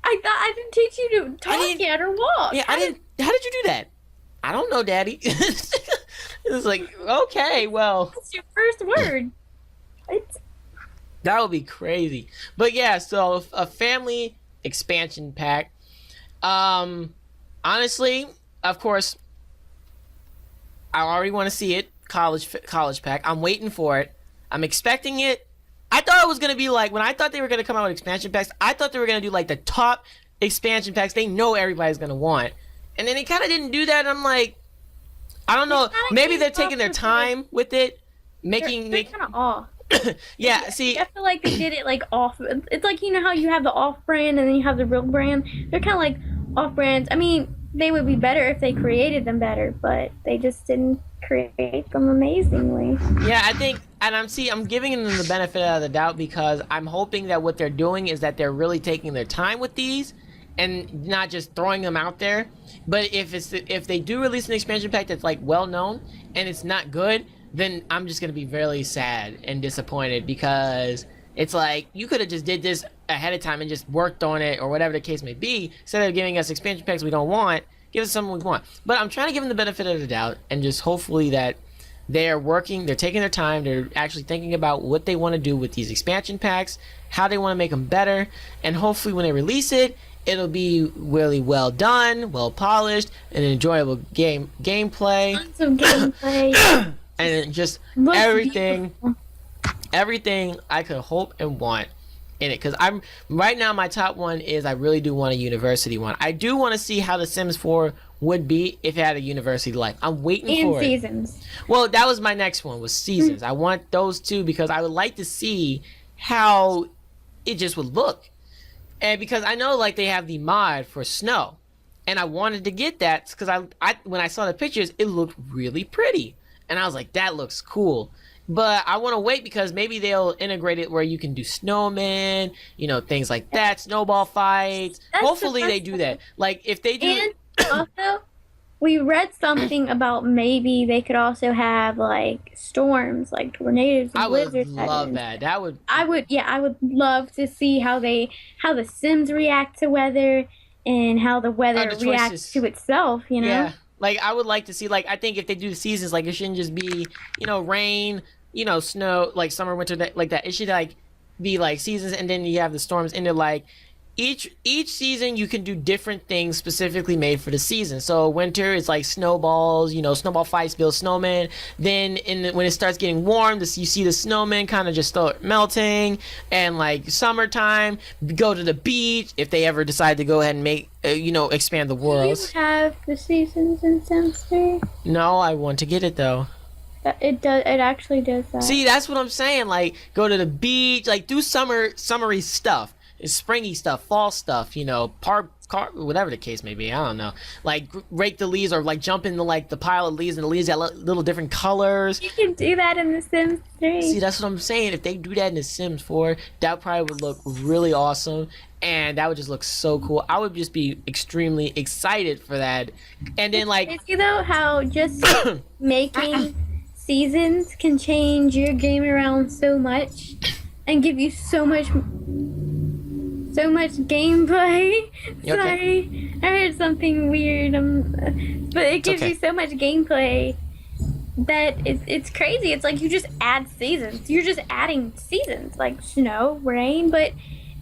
I thought I didn't teach you to talk yet or walk. Yeah, I didn't. How did you do that? I don't know, Daddy. It's like, okay, well, That's your first word. It's that would be crazy. But yeah, so a family expansion pack. Honestly, of course, I already want to see it. College pack. I'm waiting for it. I'm expecting it. I thought it was gonna be like when I thought they were gonna come out with expansion packs. I thought they were gonna do like the top expansion packs they know everybody's gonna want, and then they kind of didn't do that. And I'm like, I don't know. Maybe they're taking their time with it, they're kind of off. Yeah. See, I feel like they did it like off. It's like you know how you have the off brand and then you have the real brand. They're kind of like off brands. I mean, they would be better if they created them better, but they just didn't create them amazingly. yeah. I think, and I'm giving them the benefit of the doubt because I'm hoping that what they're doing is that they're really taking their time with these, and not just throwing them out there. But if they do release an expansion pack that's like well known and it's not good, then I'm just gonna be really sad and disappointed because it's like you could have just did this ahead of time and just worked on it or whatever the case may be instead of giving us expansion packs we don't want. Give us something we want. But I'm trying to give them the benefit of the doubt and just hopefully that they're working, they're taking their time, they're actually thinking about what they want to do with these expansion packs, how they want to make them better, and hopefully when they release it, it'll be really well done, well polished, an enjoyable gameplay, Tons of gameplay. and just Looks everything beautiful. everything I could hope and want in it. Because I'm right now, my top one is I really do want a university one. I do want to see how the Sims 4 would be if it had a university life. I'm waiting And for it. seasons. Well, that was my next one, was seasons. I want those two because I would like to see how it just would look. And because I know like they have the mod for snow, and I wanted to get that because I when I saw the pictures, it looked really pretty, and I was like, that looks cool. But I want to wait because maybe they'll integrate it where you can do snowmen, things like that, snowball fights. That's Hopefully the they best do one. that. Like if they do, And also, we read something about maybe they could also have like storms, like tornadoes and I would blizzards. love that. That would. I would love to see how the Sims react to weather and how the weather the reacts choices. to itself, Yeah. Like I would like to see, like I think if they do the seasons, like it shouldn't just be, rain, snow, like summer, winter, like that. It should like be like seasons, and then you have the storms, and they're like each season you can do different things specifically made for the season. So winter is like snowballs, snowball fights, build snowmen. Then when it starts getting warm, you see the snowmen kind of just start melting. And like summertime, go to the beach if they ever decide to go ahead and make expand the Do world. you have the seasons in Sims 3? No, I want to get it though. It does. It actually does that. See, that's what I'm saying. Like, go to the beach, like do summery stuff, springy stuff, fall stuff. Whatever the case may be. I don't know. Like rake the leaves or like jump into like the pile of leaves, and the leaves got little different colors. You can do that in The Sims 3. See, that's what I'm saying. If they do that in The Sims 4, that probably would look really awesome, and that would just look so cool. I would just be extremely excited for that. And then like, It's you know how just making seasons can change your game around so much and give you so much gameplay. You okay? Sorry, I heard something weird. But it gives okay. you so much gameplay that it's crazy. It's like you just add seasons. You're just adding seasons like snow, rain, but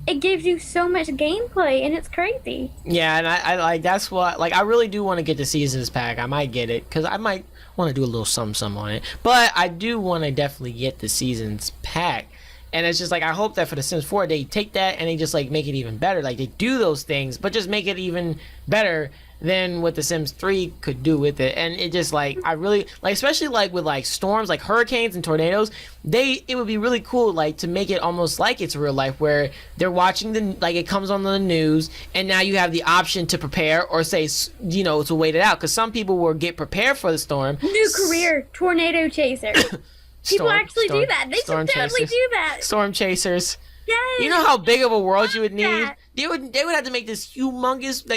it gives you so much gameplay and it's crazy. Yeah, and I like that's what like I really do want to get the seasons pack. I might get it because I might want to do a little some on it. But I do want to definitely get the seasons pack. And it's just like I hope that for the Sims 4 they take that and they just like make it even better. Like they do those things, but just make it even better than what the Sims 3 could do with it. And it just like I really like, especially like with like storms, like hurricanes and tornadoes, it would be really cool like to make it almost like it's real life where they're watching like it comes on the news, and now you have the option to prepare or say to wait it out, because some people will get prepared for the storm. New career, tornado chaser. People actually do that. They should totally do that. Storm chasers. Yes. You know how big of a world you would need? that. They would have to make this humongous,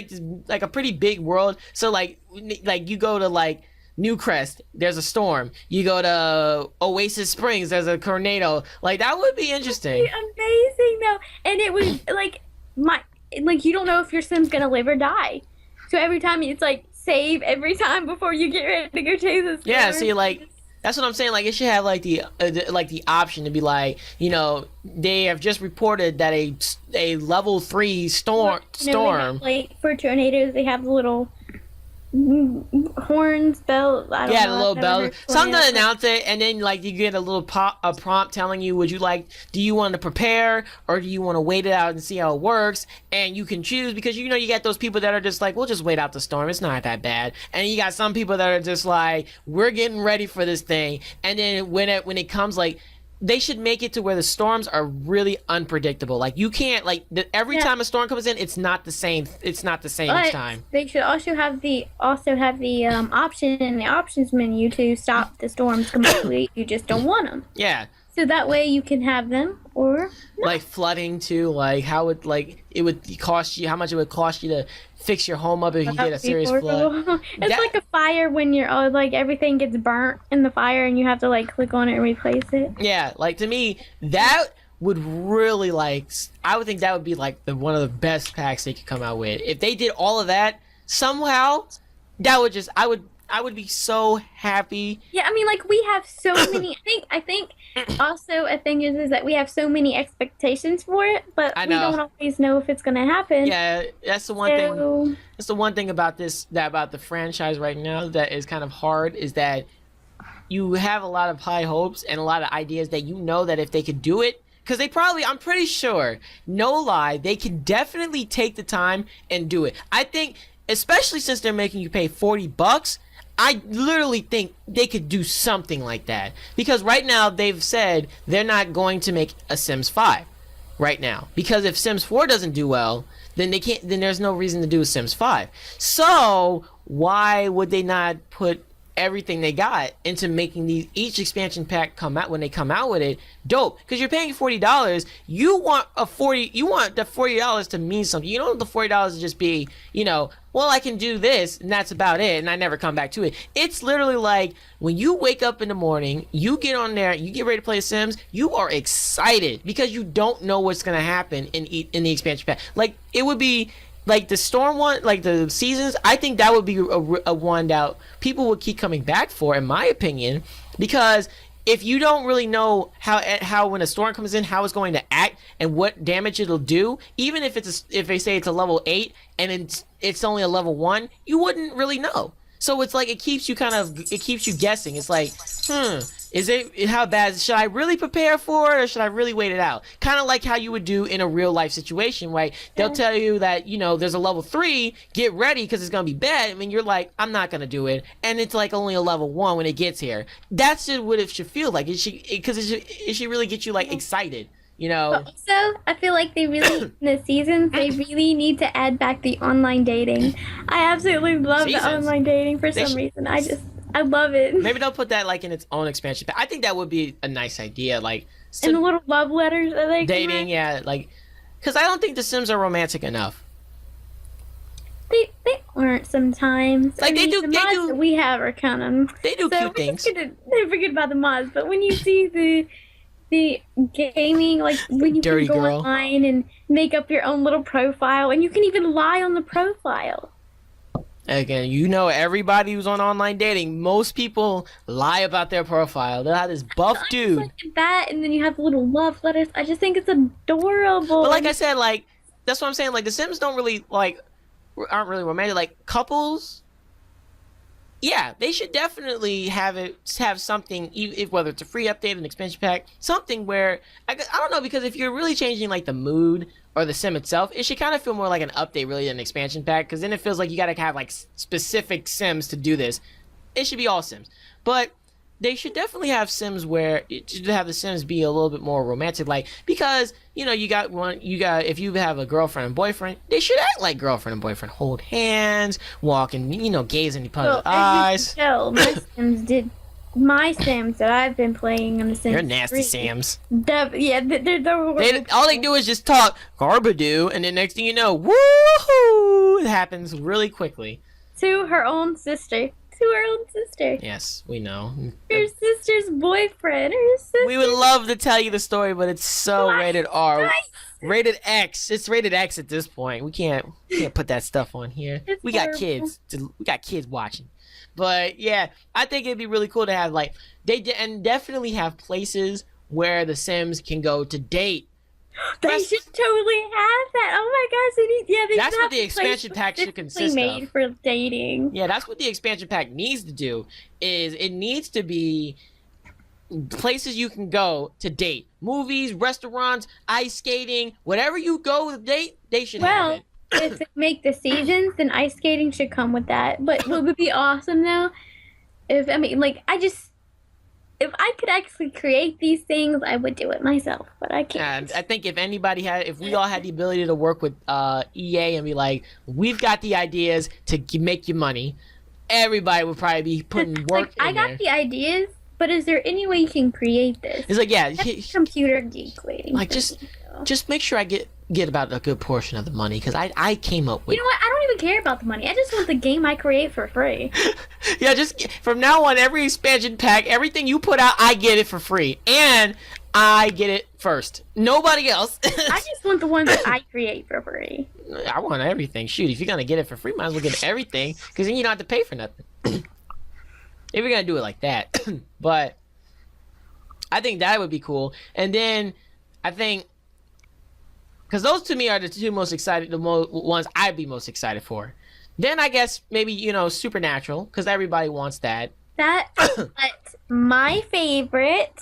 like a pretty big world. So like you go to like Newcrest, there's a storm. You go to Oasis Springs, there's a tornado. Like that would be interesting. Amazing though, and it was like you don't know if your sim's gonna live or die. So every time it's like save every time before you get ready to go chase a storm. Yeah, see, like that's what I'm saying. Like it should have like the option to be like, you know, they have just reported that a level 3 storm. Like for tornadoes, they have the little horns, bell. I don't know, the little bell. Something to announce it, and then like you get a little prompt telling you, do you want to prepare or do you want to wait it out and see how it works? And you can choose, because you know you got those people that are just like, we'll just wait out the storm, it's not that bad. And you got some people that are just like, we're getting ready for this thing. And then when it comes, like, they should make it to where the storms are really unpredictable. Like you can't every time a storm comes in, it's not the same. It's not the same each time. They should also have the option in the options menu to stop the storms completely. You just don't want them. Yeah. So that way you can have them or not. Like flooding too. Like how it would cost you, how much it would cost you to fix your home up if you get a serious flood. It's like a fire when you're like everything gets burnt in the fire and you have to like click on it and replace it. Yeah, like to me that would really I would think that would be like one of the best packs they could come out with. If they did all of that somehow, that would just I would be so happy. Yeah, I mean, like we have so many. I think also a thing is that we have so many expectations for it, but we don't always know if it's gonna happen. Yeah, that's the one thing. That's the one thing about about the franchise right now that is kind of hard, is that you have a lot of high hopes and a lot of ideas that you know that if they could do it, because I'm pretty sure, no lie, they could definitely take the time and do it. I think, especially since they're making you pay $40. I literally think they could do something like that, because right now they've said they're not going to make a Sims 5 right now, because if Sims 4 doesn't do well, then there's no reason to do a Sims 5. So why would they not put everything they got into making each expansion pack come out, when they come out with it, dope? Because you're paying $40, you want the $40 to mean something. You don't want the $40 to just be, you know, well, I can do this and that's about it, and I never come back to it. It's literally like when you wake up in the morning, you get on there, you get ready to play Sims, you are excited because you don't know what's gonna happen in the expansion pack. Like it would be like the storm one, like the seasons. I think that would be a one that people would keep coming back for, in my opinion, because if you don't really know how when a storm comes in, how it's going to act and what damage it'll do, even if if they say it's a level 8 and it's only a level 1, you wouldn't really know. So it's like it keeps you guessing. It's like, how bad? Should I really prepare for it, or should I really wait it out? Kind of like how you would do in a real life situation, right? They'll tell you that, you know, there's a level 3, get ready because it's gonna be bad. I mean, you're like, I'm not gonna do it, and it's like only a level 1 when it gets here. That's just what it should feel like. It should really get you like excited. You know. Also, I feel like they really, in the seasons, they really need to add back the online dating. I absolutely love the online dating for some reason. I love it. Maybe they'll put that like in its own expansion pack. I think that would be a nice idea. Like, and the little love letters that they dating, yeah, like, because I don't think the Sims are romantic enough. They aren't sometimes. Like the mods that we have are kind of. They do cute things. They forget about the mods, but when you see the gaming, like when you Dirty can go girl. online and make up your own little profile, and you can even lie on the profile. Again, you know, everybody who's on online dating, most people lie about their profile. They'll have this buff dude. Like that, and then you have the little love letters. I just think it's adorable. But like I said, like, that's what I'm saying. Like, the Sims aren't really romantic. Like, couples, yeah, they should definitely have something, whether it's a free update, an expansion pack, something where, I don't know, because if you're really changing, like, the mood or the sim itself, it should kind of feel more like an update really than an expansion pack, because then it feels like you gotta have, like, specific sims to do this. It should be all sims. But they should definitely have sims where, have the sims be a little bit more romantic, like, because, you know, if you have a girlfriend and boyfriend, they should act like girlfriend and boyfriend, hold hands, walk and, you know, gaze in each other's eyes. As you can tell, my sims did my Sims that I've been playing on the Sims. You're nasty, 3, Sam's. they're All they do is just talk garbadoo, and then next thing you know, woohoo! It happens really quickly. to her own sister. To her own sister. Yes, we know. Her sister's boyfriend. Her sister. We would love to tell you the story, but it's so What? rated R. Nice. Rated X. It's rated X at this point. We can't put that stuff on here. It's We got horrible. kids. We got kids watching. But yeah, I think it'd be really cool to have like and definitely have places where the Sims can go to date. They should totally have that. Oh my gosh, they need. Yeah, they That's should what have the a place expansion pack should specifically consist made of. for dating. Yeah, that's what the expansion pack needs to do. Is it needs to be places you can go to date, movies, restaurants, ice skating, whatever you go to date, they should have Well, it. if they make the seasons, then ice skating should come with that. But what would be awesome though, if I could actually create these things, I would do it myself. But I can't. And I think if we all had the ability to work with EA and be like, we've got the ideas to make you money, everybody would probably be putting work I in got there. the ideas, but is there any way you can create this? It's like, yeah, That's computer geek waiting. like for just me, though. just make sure I get about a good portion of the money, because I came up with You know what? I don't even care about the money. I just want the game I create for free. yeah, just from now on, every expansion pack, everything you put out, I get it for free, and I get it first. Nobody else. I just want the ones that I create for free. I want everything. Shoot, if you're gonna get it for free, might as well get everything, because then you don't have to pay for nothing. If you're gonna do it like that, but I think that would be cool. And then I think, because those to me are the two most excited, ones I'd be most excited for. Then I guess maybe Supernatural, because everybody wants that. But my favorite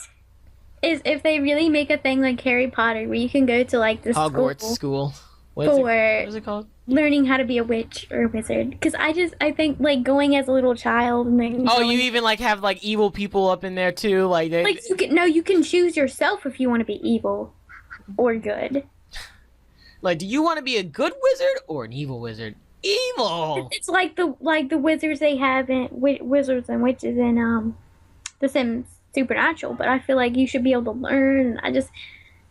is if they really make a thing like Harry Potter, where you can go to like the Hogwarts school school. What is it called? learning how to be a witch or a wizard. Because I think like going as a little child and then Oh, going, you even like have like evil people up in there too, like they. like you can choose yourself if you want to be evil or good. Like, do you want to be a good wizard or an evil wizard? Evil. It's like the wizards they have in wizards and witches in The Sims Supernatural. But I feel like you should be able to learn.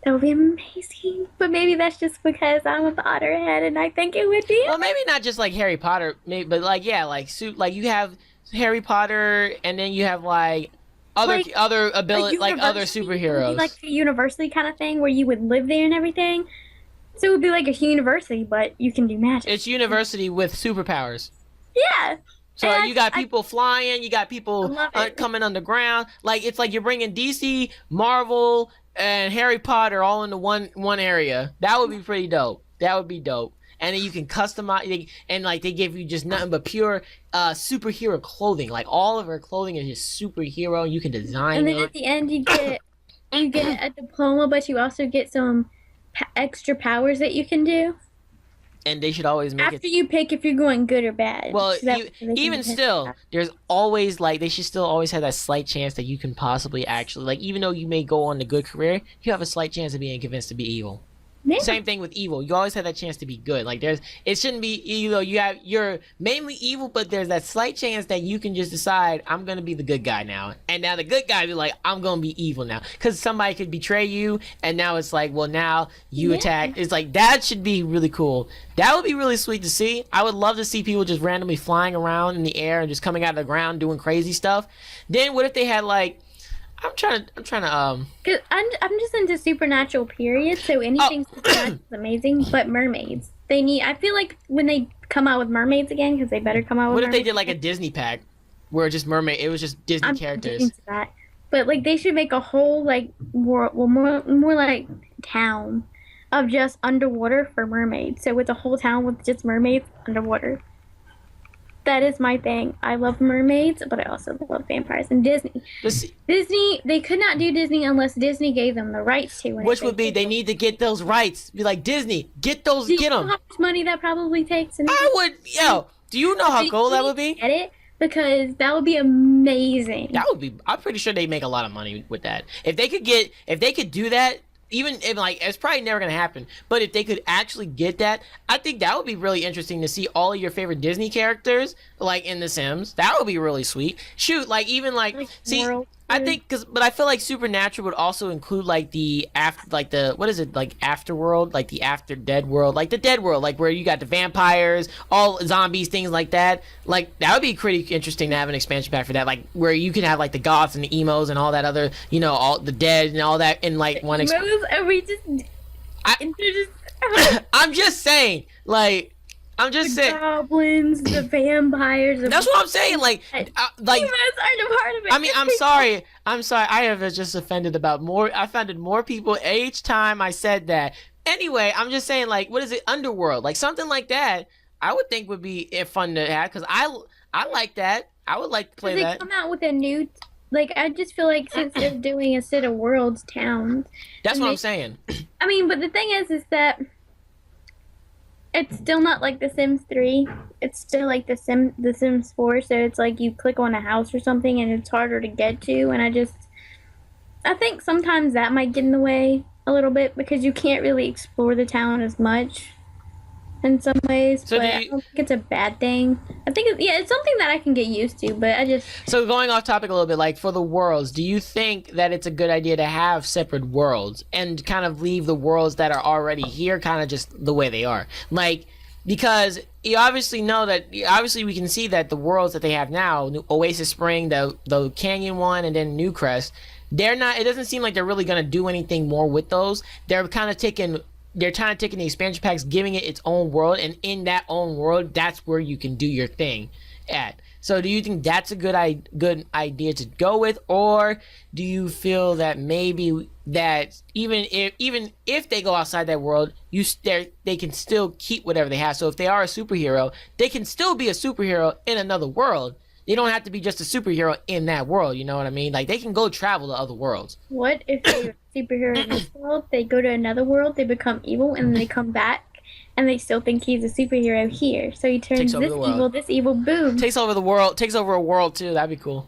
That would be amazing. But maybe that's just because I'm a Potterhead and I think it would be. Well, maybe not just like Harry Potter, maybe, but like like you have Harry Potter, and then you have like other ability, like other superheroes, Like a university kind of thing where you would live there and everything. So it would be like a university, but you can do magic. It's university with superpowers. Yeah. So And you got people flying, you got people I love it. coming underground. Like it's like you're bringing DC, Marvel, and Harry Potter all into one area. That would be pretty dope. That would be dope. And then you can customize, and like they give you just nothing but pure superhero clothing. Like all of her clothing is just superhero. You can design And then it. at the end you get a diploma, but you also get some extra powers that you can do And they should always make after you pick if you're going good or bad. Well, So that way they can even pick still, that. there's always like they should still always have that slight chance that you can possibly actually like, even though you may go on the good career, you have a slight chance of being convinced to be evil. Yeah. Same thing with evil. You always have that chance to be good. Like it shouldn't be, you're mainly evil, but there's that slight chance that you can just decide I'm gonna be the good guy now, and now the good guy be like I'm gonna be evil now, because somebody could betray you, and now it's like, well, now you attack. It's like that should be really cool. That would be really sweet to see. I would love to see people just randomly flying around in the air and just coming out of the ground doing crazy stuff. Then what if they had like, I'm trying to 'Cause I'm just into supernatural period, so anything supernatural is amazing. But mermaids, I feel like when they come out with mermaids again, because they better come out with. what if they mermaids did like a Disney pack where it was just Disney I'm characters. getting to that. But like they should make a whole like more like town of just underwater for mermaids. So with a whole town with just mermaids underwater. That is my thing. I love mermaids, but I also love vampires and Disney. Disney, they could not do Disney unless Disney gave them the rights to it. Which would be, they need to get those rights. Be like, Disney, get Do you know them. how much money that probably takes? And I would, do you know how cool that would be? Get it? Because that would be amazing. That would be, I'm pretty sure they make a lot of money with that. If they could do that, even if like it's probably never gonna happen, but if they could actually get that, I think that would be really interesting to see all of your favorite Disney characters like in The Sims. That would be really sweet. Shoot, like even like see. World. I think but I feel like Supernatural would also include like the after, like the what is it, like afterworld, like the after dead world, like the dead world, like where you got the vampires, all zombies, things like that. Like that would be pretty interesting to have an expansion pack for that, like where you can have like the goths and the emos and all that other, you know, all the dead and all that in like one. Are we just? I'm just saying, like. I'm just saying. Goblins, the vampires. That's what I'm saying. Like humans aren't a part of it. I mean, I'm sorry. I have just offended I offended more people each time I said that. Anyway, I'm just saying, like, what is it? Underworld, like something like that. I would think would be fun to have because I like that. I would like to play that. They come out with a new. Like, I just feel like since they're doing a set of worlds, towns. That's what I'm saying. I mean, but the thing is that. It's still not like The Sims 3. It's still like The Sims 4. So it's like you click on a house or something and it's harder to get to. And I think sometimes that might get in the way a little bit because you can't really explore the town as much in some ways. So but I don't think it's a bad thing. I think it's something that I can get used to. But I just so going off topic a little bit, like for the worlds, do you think that it's a good idea to have separate worlds and kind of leave the worlds that are already here kind of just the way they are? Like because you obviously know that obviously we can see that the worlds that they have now, Oasis Spring, the Canyon one, and then Newcrest, they're not. It doesn't seem like they're really gonna do anything more with those. They're kind of taking the expansion packs, giving it its own world, and in that own world, that's where you can do your thing at. So do you think that's a good idea to go with, or do you feel that maybe that even if they go outside that world, they can still keep whatever they have? So if they are a superhero, they can still be a superhero in another world. They don't have to be just a superhero in that world, you know what I mean? Like, they can go travel to other worlds. What if they're a superhero in this world, they go to another world, they become evil, and then they come back, and they still think he's a superhero here. So he turns this evil, boom. Takes over the world, takes over a world, too. That'd be cool.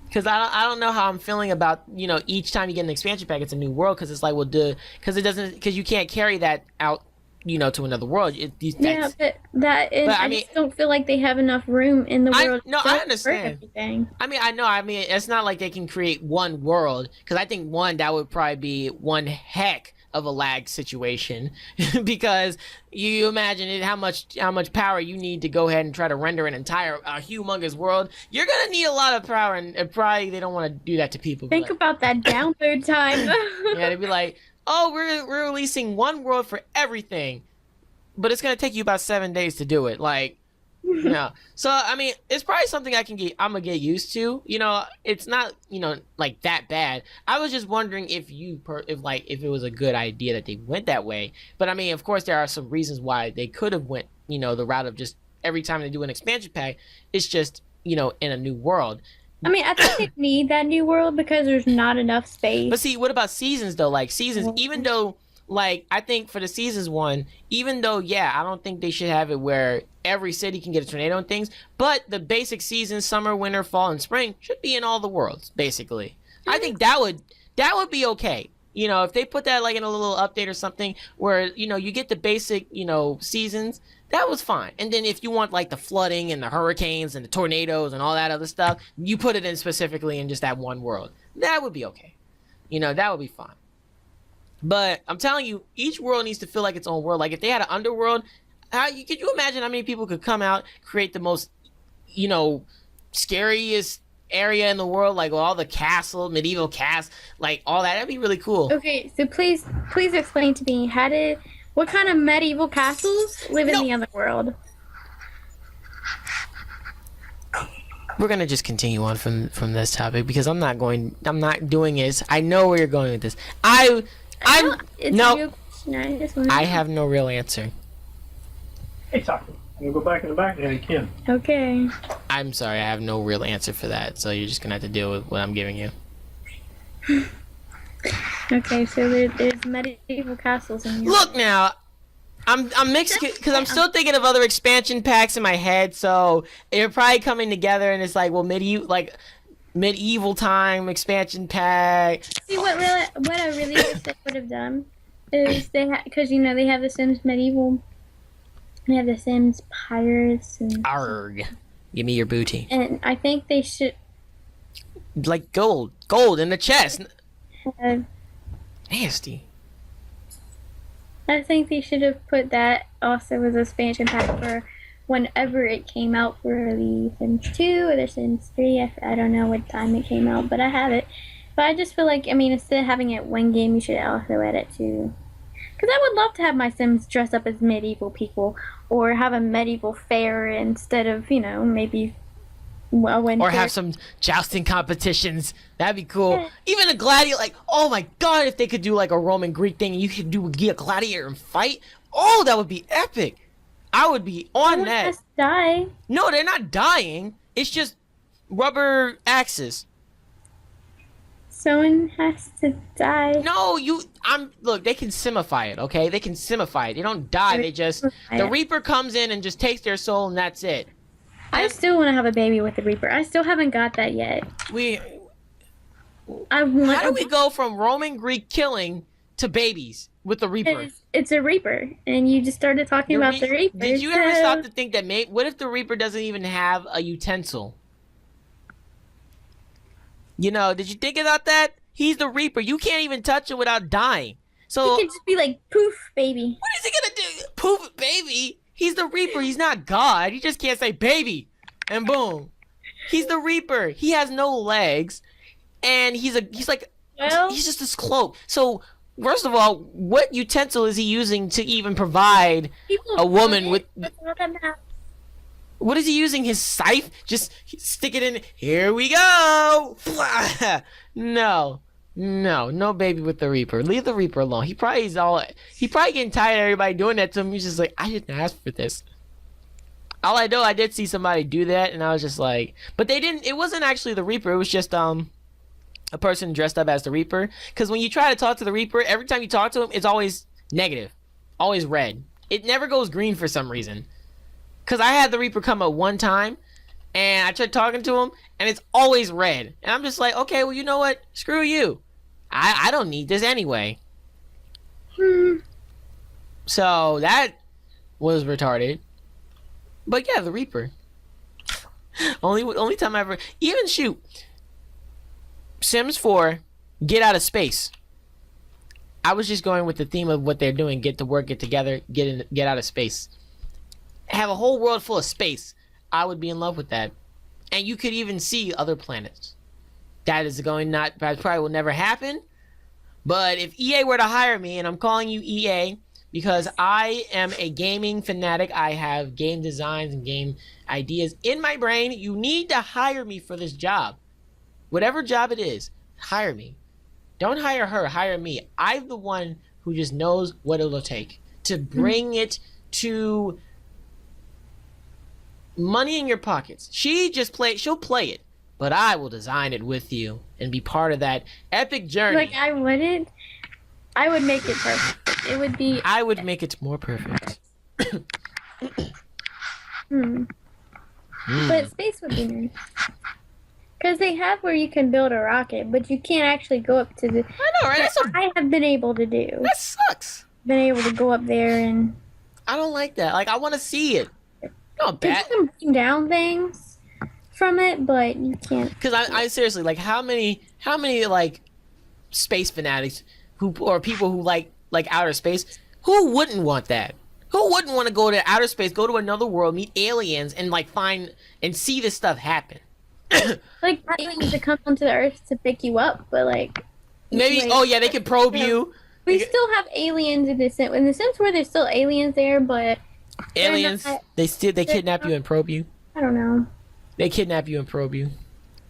Because I don't know how I'm feeling about, you know, each time you get an expansion pack, it's a new world, because it's like, well, because you can't carry that out, you know, to another world. I just don't feel like they have enough room in the world. I understand. I mean, it's not like they can create one world, because I think that would probably be one heck of a lag situation, because you imagine how much power you need to go ahead and try to render an entire humongous world. You're gonna need a lot of power, and probably they don't want to do that to people. Think about that download time. Yeah, they'd be like, oh, we're releasing one world for everything, but it's gonna take you about 7 days to do it. Like, yeah. So I mean, it's probably something I'm gonna get used to. You know, it's not, you know, like that bad. I was just wondering if it was a good idea that they went that way. But I mean, of course, there are some reasons why they could have went, you know, the route of just every time they do an expansion pack, it's just, you know, in a new world. I mean, I think they need that new world because there's not enough space. But see, what about seasons, though? Like, seasons, even though, like, I think for the seasons one, even though, yeah, I don't think they should have it where every city can get a tornado and things, but the basic seasons, summer, winter, fall, and spring, should be in all the worlds, basically. I think that would be okay. You know, if they put that, like, in a little update or something where, you know, you get the basic, you know, seasons, that was fine. And then if you want, like, the flooding and the hurricanes and the tornadoes and all that other stuff, you put it in specifically in just that one world. That would be okay. You know, that would be fine. But I'm telling you, each world needs to feel like its own world. Like, if they had an underworld, could you imagine how many people could come out, create the most, you know, scariest area in the world, like all the castle, medieval cast, like all that? That'd be really cool. Okay, so please explain to me, what kind of medieval castles live in the other world? We're gonna just continue on from this topic because I'm not doing this. I know where you're going with this. I have no real answer. Hey, Taco. I'm gonna go back in the back and you can. Okay. I'm sorry, I have no real answer for that, so you're just gonna have to deal with what I'm giving you. Okay, so there's medieval castles in here. Look now, I'm mixed because I'm still thinking of other expansion packs in my head, so they're probably coming together, and it's like, well, medieval time expansion pack. See what I really wish they would have done is because they have the Sims Medieval, they have the Sims Pirates, and Arg. Give me your booty. and I think they should. Like gold in the chest. Nasty. I think they should have put that also as a expansion pack for whenever it came out for the Sims 2 or the Sims 3. I don't know what time it came out, but I have it. But I just feel like, instead of having it one game, you should also add it to. Because I would love to have my Sims dress up as medieval people, or have a medieval fair instead of, maybe a winter. Or have some jousting competitions. That'd be cool. Yeah. Even a gladiator, like, oh my god, if they could do like a Roman Greek thing and you could get a gladiator and fight. Oh, that would be epic. I would be on that. Has to die. No, they're not dying. It's just rubber axes. Someone has to die. No, look, they can simify it, okay? They can simify it. They don't die, the Reaper comes in and just takes their soul and that's it. I still want to have a baby with the Reaper. I still haven't got that yet. How do we go from Roman Greek killing to babies with the Reaper? It's a Reaper, and you just started talking about the Reaper. Did you ever stop to think that what if the Reaper doesn't even have a utensil? Did you think about that? He's the Reaper. You can't even touch him without dying. So he could just be like, poof, baby. What is he gonna do? Poof, baby? He's the Reaper. He's not God. He just can't say baby, and boom. He's the Reaper. He has no legs, and he's just this cloak. So first of all, what utensil is he using to even provide a woman with? What is he using? His scythe? Just stick it in. Here we go. No baby with the Reaper. Leave the Reaper alone. He probably getting tired of everybody doing that to him. He's just like, I didn't ask for this. All I know, I did see somebody do that, and I was just like, but they didn't. It wasn't actually the Reaper. It was just a person dressed up as the Reaper. Because when you try to talk to the Reaper, every time you talk to him, it's always negative, always red. It never goes green for some reason. Because I had the Reaper come up one time, and I tried talking to him, and it's always red. And I'm just like, okay, well, you know what? Screw you. I don't need this anyway. So that was retarded. But yeah, the Reaper. Only time I ever... Even shoot. Sims 4, get out of space. I was just going with the theme of what they're doing. Get to work, get together, get out of space. Have a whole world full of space. I would be in love with that. And you could even see other planets. That probably will never happen. But if EA were to hire me, and I'm calling you EA because I am a gaming fanatic, I have game designs and game ideas in my brain, you need to hire me for this job. Whatever job it is, hire me. Don't hire her, hire me. I'm the one who just knows what it'll take to bring it to money in your pockets. She'll play it, but I will design it with you and be part of that epic journey. Like I wouldn't. I would make it perfect. It would be. I would make it more perfect. But space would be nice. Because they have where you can build a rocket, but you can't actually go up to the. I know, right? I have been able to do. That sucks. Been able to go up there and. I don't like that. Like I want to see it. Not bad. You can bring down things from it, but you can't. Because I seriously, like, how many like space fanatics or people who like outer space, who wouldn't want that? Who wouldn't want to go to outer space, go to another world, meet aliens, and like find and see this stuff happen? Like aliens to come onto the Earth to pick you up, but like maybe they can probe you. We still have aliens in the Sims. In the Sims where there's still aliens there, but aliens they kidnap you and probe you. I don't know. They kidnap you and probe you.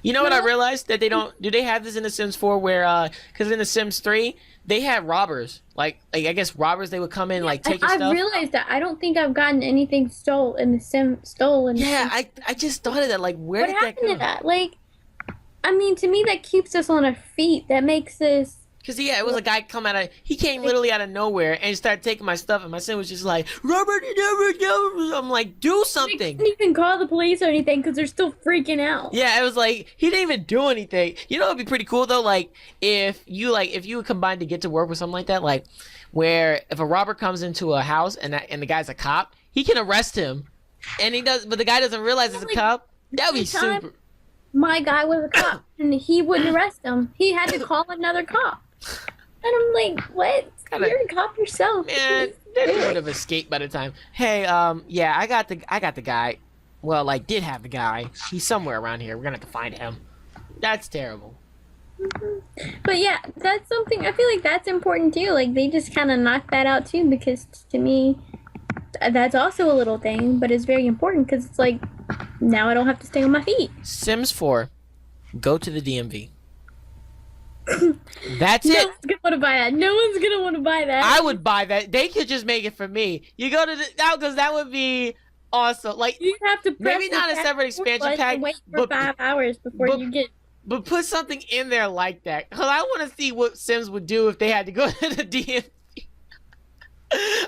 You know what I realized? That they don't... Do they have this in The Sims 4 where... Because in The Sims 3, they had robbers. Like I guess robbers, they would come in, like, take your stuff. I realized that. I don't think I've gotten anything stolen. Yeah, I just thought of that. Like, where did that go? What happened to that? Like, I mean, to me, that keeps us on our feet. That makes us... Cause yeah, it was a guy he came literally out of nowhere and started taking my stuff, and my son was just like, Robert, you never know. I'm like, do something. They didn't even call the police or anything because they're still freaking out. Yeah, it was like he didn't even do anything. You know, it'd be pretty cool though. Like if you would combine to get to work with something like that, like where if a robber comes into a house and the guy's a cop, he can arrest him, and but the guy doesn't realize it's a cop. That'd be super. My guy was a cop, and he wouldn't arrest him. He had to call another cop. And I'm like, what? You're a cop yourself. Man, they would have escaped by the time. Hey, yeah, I got the guy. Well, like, did have the guy. He's somewhere around here. We're gonna have to find him. That's terrible. But yeah, that's something, I feel like that's important too. Like, they just kind of knocked that out too, because to me, that's also a little thing, but it's very important because it's like, now I don't have to stay on my feet. Sims 4, go to the DMV. That's it. No one's gonna want to buy that. No one's gonna want to buy that. I would buy that. They could just make it for me. You go to because that would be awesome. Like, you have to press maybe not a separate expansion pack, and wait for 5 hours before you get. But put something in there like that, because I want to see what Sims would do if they had to go to the DMV.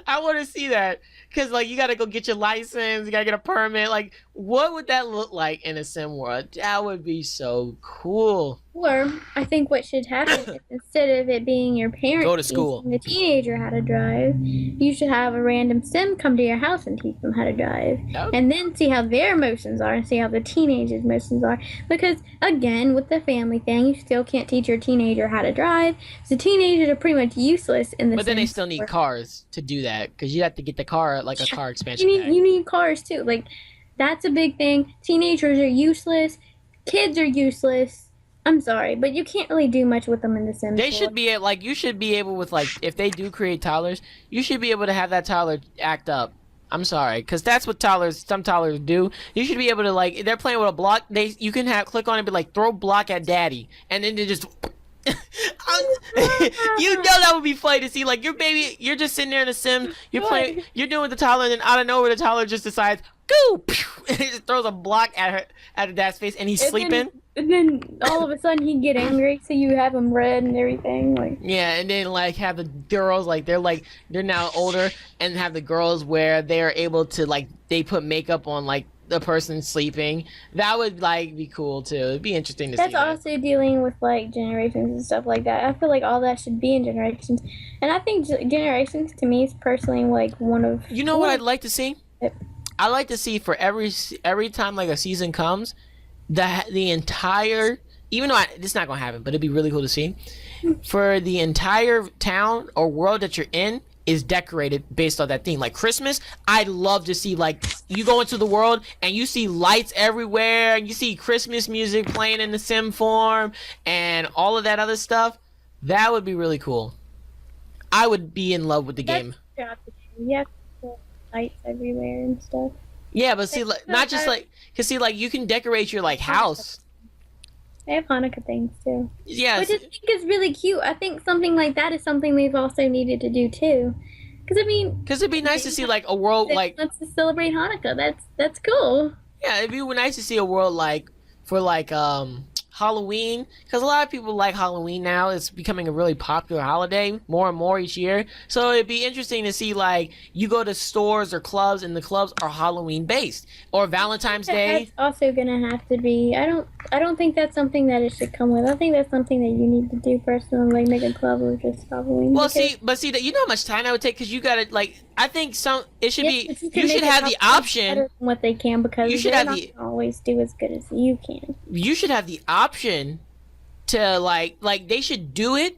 I want to see that, because like you got to go get your license, you got to get a permit. Like, what would that look like in a sim world? That would be so cool. Or I think what should happen is instead of it being your parents Go to school. teaching the teenager how to drive, you should have a random sim come to your house and teach them how to drive. Yep. And then see how their emotions are and see how the teenager's emotions are. Because again, with the family thing, you still can't teach your teenager how to drive. So teenagers are pretty much useless in the But then they Sims still need world. cars to do that, because you have to get the car, like a car expansion You pack. need cars too. Like, that's a big thing. Teenagers are useless. Kids are useless. I'm sorry, but you can't really do much with them in the Sims. They should be like, you should be able with, like, if they do create toddlers, you should be able to have that toddler act up. I'm sorry, because that's what some toddlers do. You should be able to, like, if they're playing with a block, you can click on it and be like, throw block at daddy, and then they just. You know that would be funny to see. Like, your baby, you're just sitting there in the sim, you're playing, you're doing with the toddler, and then out of nowhere the toddler just decides, go, and he just throws a block at her dad's face, and he's sleeping. And then all of a sudden he'd get angry, so you have him red and everything. Like, yeah, and then like have the girls they're now older, and have the girls where they're able to, like, they put makeup on, like, the person sleeping. That would, like, be cool too. It'd be interesting to see. that's also dealing with like generations and stuff like that. I feel like all that should be in generations, and I think generations to me is personally like one of. You know what I'd like to see? Yep. I like to see for every time like a season comes, the entire, even though this is not gonna happen, but it'd be really cool to see, for the entire town or world that you're in is decorated based on that theme. Like Christmas, I'd love to see, like, you go into the world and you see lights everywhere, and you see Christmas music playing in the sim form and all of that other stuff. That would be really cool. I would be in love with the game. You have to put lights everywhere and stuff. Yeah, but see, like, not just like, cause see, like, you can decorate your, like, house. They have Hanukkah things too. Yeah. Which I think is really cute. I think something like that is something we've also needed to do too. Because I mean, because it'd be nice to see, like, a world like. Let's just celebrate Hanukkah. That's cool. Yeah, it'd be nice to see a world like for like Halloween, because a lot of people like Halloween now. It's becoming a really popular holiday more and more each year. So it'd be interesting to see, like, you go to stores or clubs and the clubs are Halloween based, or Valentine's Day. That's also gonna have to be. I don't think that's something that it should come with. I think that's something that you need to do personally, like make a club of just Halloween. Well, because- see, you know how much time that would take, because you gotta, like, I think it should Yes, be. but can You should make have it the better option. than what they can, because You should they're have not the- gonna always do as good as you can. You should have the option to like they should do it,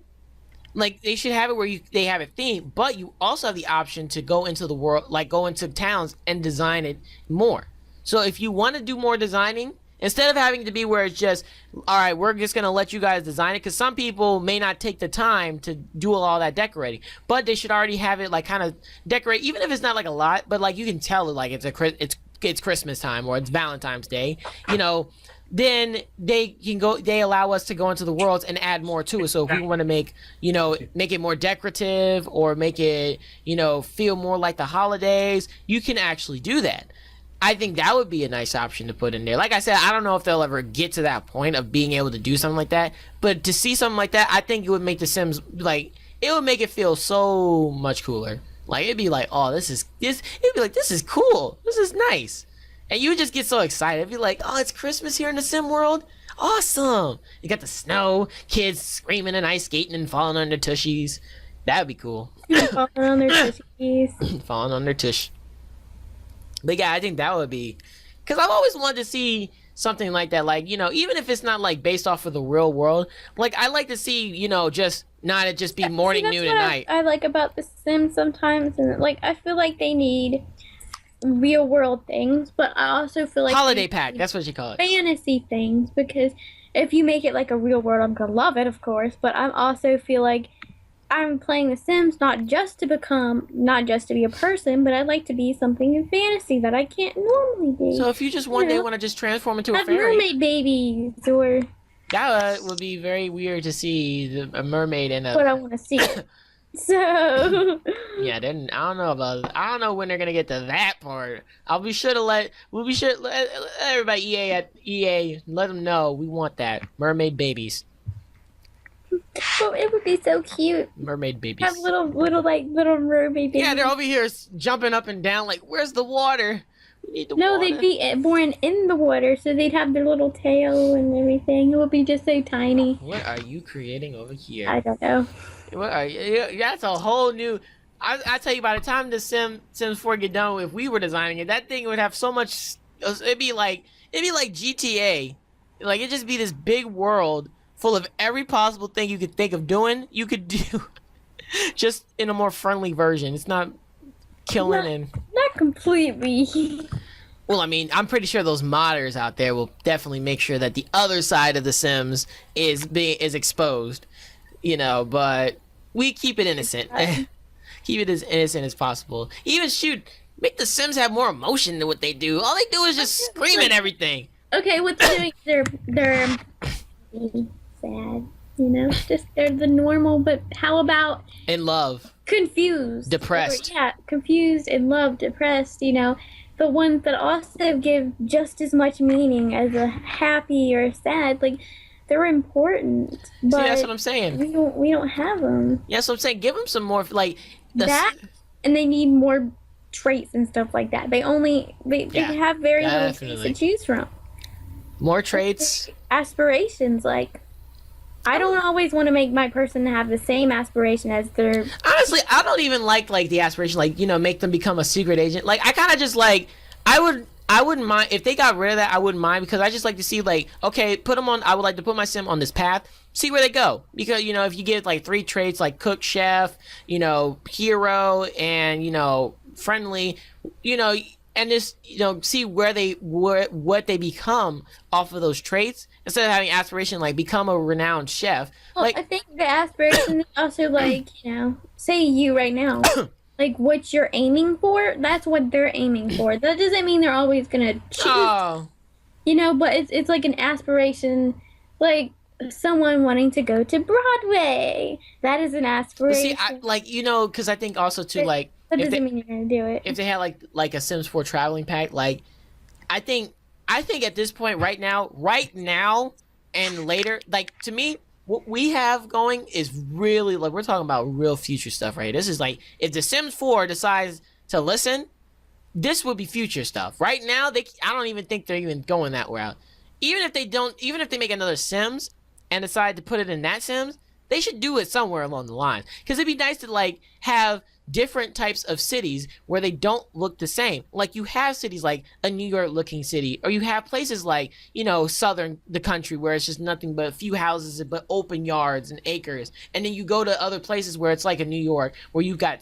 like they should have it where they have it themed, but you also have the option to go into the world, like go into towns and design it more. So if you want to do more designing, instead of having to be where it's just, all right, we're just going to let you guys design it, because some people may not take the time to do all that decorating, but they should already have it, like, kind of decorate, even if it's not like a lot, but like you can tell it, like it's Christmas time or it's Valentine's Day, you know. Then they allow us to go into the worlds and add more to it. So if we want to make it more decorative, or make it, feel more like the holidays, you can actually do that. I think that would be a nice option to put in there. Like I said, I don't know if they'll ever get to that point of being able to do something like that. But to see something like that, I think it would make The Sims, like, it would make it feel so much cooler. Like, it'd be like, oh, it'd be like, this is cool. This is nice. And you would just get so excited. It'd be like, oh, it's Christmas here in the Sim world? Awesome. You got the snow, kids screaming and ice skating and falling on their tushies. That'd be cool. Falling on their tushies. Falling on their tush. But yeah, I think that would be, because I've always wanted to see something like that. Like, you know, even if it's not like based off of the real world, like I like to see, you know, just not it just be morning, noon, and night. I like about The Sims sometimes, and like I feel like they need real world things, but I also feel like Holiday pack, that's what you call it. Fantasy things, because if you make it like a real world, I'm gonna love it, of course. But I also feel like I'm playing The Sims not just to be a person, but I'd like to be something in fantasy that I can't normally be. So if you just one day want to just transform into a have fairy, mermaid babies, or that would be very weird to see a mermaid in a. what I want to see. So Yeah, then I don't know about. I don't know when they're gonna get to that part. We'll be sure to let everybody EA let them know we want that mermaid babies. well, it would be so cute. Mermaid babies. Have little mermaid babies. Yeah, they're over here jumping up and down like, where's the water? We need the No, water. they'd be born in the water, so they'd have their little tail and everything. It would be just so tiny. What are you creating over here? I don't know. What are you? That's a whole new. I tell you, by the time the Sims 4 get done, if we were designing it, that thing would have so much. It'd be like GTA. Like it'd just be this big world full of every possible thing you could think of doing. You could do, just in a more friendly version. It's not killing and. Not completely. Well, I mean, I'm pretty sure those modders out there will definitely make sure that the other side of the Sims is exposed, you know. But we keep it innocent, keep it as innocent as possible. Even make the Sims have more emotion than what they do. All they do is just scream at everything. Okay, what they're doing, they're sad, you know. Just they're the normal. But how about In love, confused, depressed. Or, yeah, confused, in love, depressed. You know, the ones that also give just as much meaning as a happy or sad. Like they're important. But See, that's what I'm saying. We don't have them. Yeah, so I'm saying give them some more like That, and they need more traits and stuff like that. They have very little traits to choose from. More traits. Aspirations, like I don't always want to make my person have the same aspiration as their. Honestly, I don't even like the aspiration, like, you know, make them become a secret agent. Like, I kind of just like, I wouldn't mind if they got rid of that. I wouldn't mind, because I just like to see, like, okay, put them on. I would like to put my sim on this path, see where they go. Because, you know, if you get like 3 traits, like cook, chef, you know, hero, and, you know, friendly, you know, and just, you know, see what they become off of those traits, instead of having aspiration like become a renowned chef. Well, like, I think the aspiration is also like, you know, say you right now, like what you're aiming for. That's what they're aiming for. That doesn't mean they're always gonna choose. oh, You know, but it's like an aspiration, like someone wanting to go to Broadway. That is an aspiration. see, like, you know, because I think also too, like, that doesn't mean you're gonna do it. if they had like a Sims 4 traveling pack, like, I think at this point right now and later, like, to me, what we have going is really, like, we're talking about real future stuff, right? This is like, if the Sims 4 decides to listen, this would be future stuff. Right now, I don't even think they're even going that route. Even if they make another Sims and decide to put it in that Sims, they should do it somewhere along the line. Because it'd be nice to, like, have different types of cities where they don't look the same. Like, you have cities like a New York looking city, or you have places like, you know, the country where it's just nothing but a few houses but open yards and acres. And then you go to other places where it's like a New York, where you got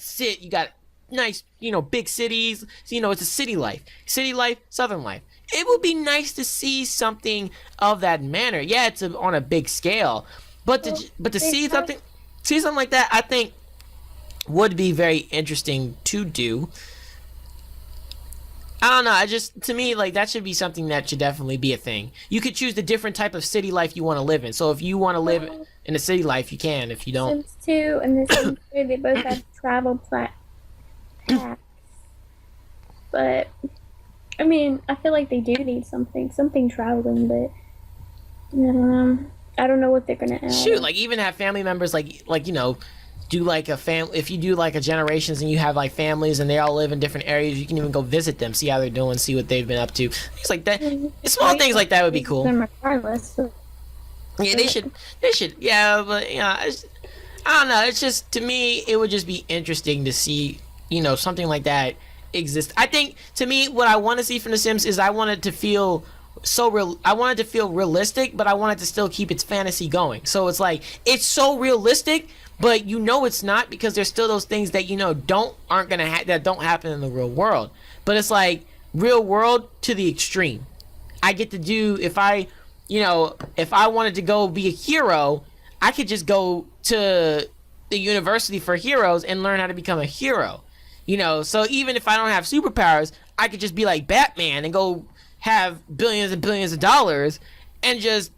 nice, you know, big cities. So, you know, it's a city life, southern life. It would be nice to see something of that manner. Yeah, it's on a big scale, but to see something like that, I think would be very interesting to do. I don't know. To me, like, that should be something that should definitely be a thing. You could choose the different type of city life you want to live in. So if you want to live in a city life, you can. If you don't, Sims 2 and The Sims 3, they both have travel packs. But I mean, I feel like they do need something traveling, but I don't know what they're gonna add. Shoot, like even have family members like you know, do like a if you do like a generations and you have like families and they all live in different areas, you can even go visit them, see how they're doing, see what they've been up to, things like that. Small things like that would be cool. Regardless. So. Yeah, they should. Yeah, but I don't know. It's just, to me, it would just be interesting to see, you know, something like that exist. I think, to me, what I want to see from The Sims is I want it to feel I want it to feel realistic, but I want it to still keep its fantasy going. So it's like, it's so realistic, but you know it's not, because there's still those things that, you know, that don't happen in the real world. But it's like real world to the extreme. I get to do, if I wanted to go be a hero, I could just go to the university for heroes and learn how to become a hero. You know, so even if I don't have superpowers, I could just be like Batman and go have billions and billions of dollars and just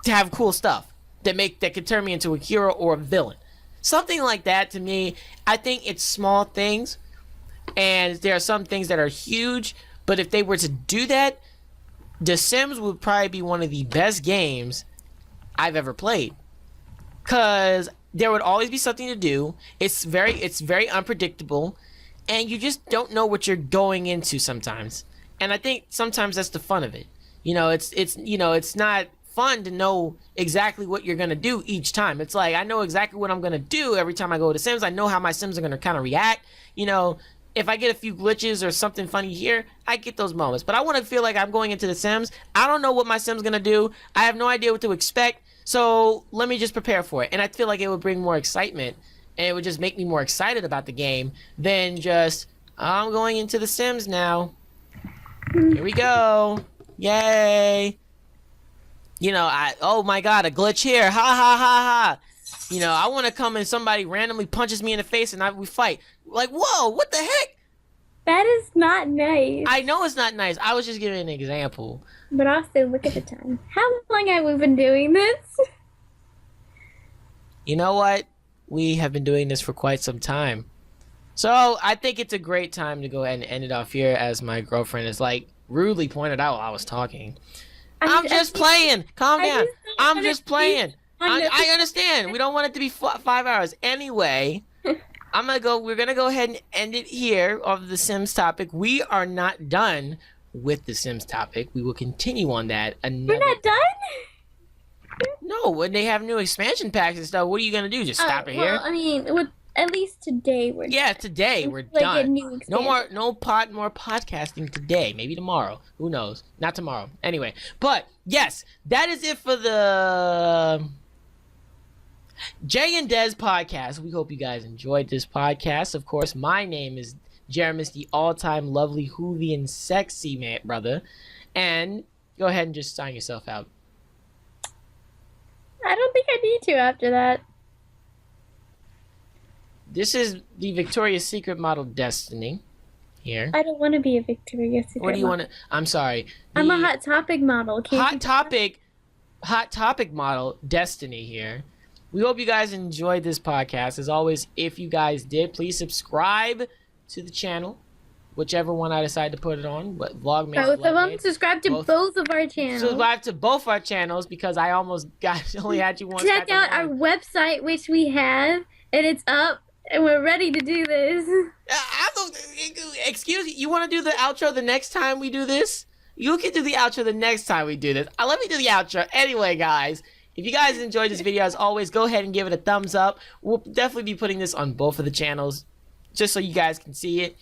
have cool stuff that could turn me into a hero or a villain. Something like that, to me, I think it's small things, and there are some things that are huge, but if they were to do that, The Sims would probably be one of the best games I've ever played, because there would always be something to do. It's very unpredictable, and you just don't know what you're going into sometimes. And I think sometimes that's the fun of it. You know, it's not fun to know exactly what you're gonna do each time. It's like, I know exactly what I'm gonna do every time I go to Sims. I know how my Sims are gonna kind of react. You know, if I get a few glitches or something funny here, I get those moments. But I want to feel like I'm going into The Sims. I don't know what my Sim's gonna do. I have no idea what to expect. So let me just prepare for it. And I feel like it would bring more excitement, and it would just make me more excited about the game than just, I'm going into The Sims now. Here we go. Yay. You know, oh my god, a glitch here. Ha ha ha ha. You know, I want to come and somebody randomly punches me in the face and we fight. Like, whoa, what the heck? That is not nice. I know it's not nice. I was just giving an example. But also, look at the time. How long have we been doing this? You know what? We have been doing this for quite some time. So I think it's a great time to go ahead and end it off here, as my girlfriend is like rudely pointed out while I was talking. I'm just playing. Calm down. I'm just playing. I understand. We don't want it to be 5 hours. Anyway, we're gonna go ahead and end it here of the Sims topic. We are not done with the Sims topic. We will continue on that. We're not done? No, when they have new expansion packs and stuff, what are you gonna do? Just stop it here? I mean, at least today we're done. Today we're done. No more podcasting today. Maybe tomorrow. Who knows? Not tomorrow. Anyway, but yes, that is it for the Jay and Des podcast. We hope you guys enjoyed this podcast. Of course, my name is Jeremis, the all-time lovely, hoovy, and sexy man, brother. And go ahead and just sign yourself out. I don't think I need to after that. This is the Victoria's Secret model Destiny here. I don't want to be a Victoria's Secret. What do you want to? I'm sorry. I'm a Hot Topic model. Hot Topic model Destiny here. We hope you guys enjoyed this podcast. As always, if you guys did, please subscribe to the channel, whichever one I decide to put it on. But Vlogmas, both of them. Subscribe to both of our channels. Subscribe to both our channels, because I almost only had you once. Check out our website, which we have, and it's up. And we're ready to do this. Excuse me, you want to do the outro the next time we do this? You can do the outro the next time we do this. Let me do the outro. Anyway, guys, if you guys enjoyed this video, as always, go ahead and give it a thumbs up. We'll definitely be putting this on both of the channels, just so you guys can see it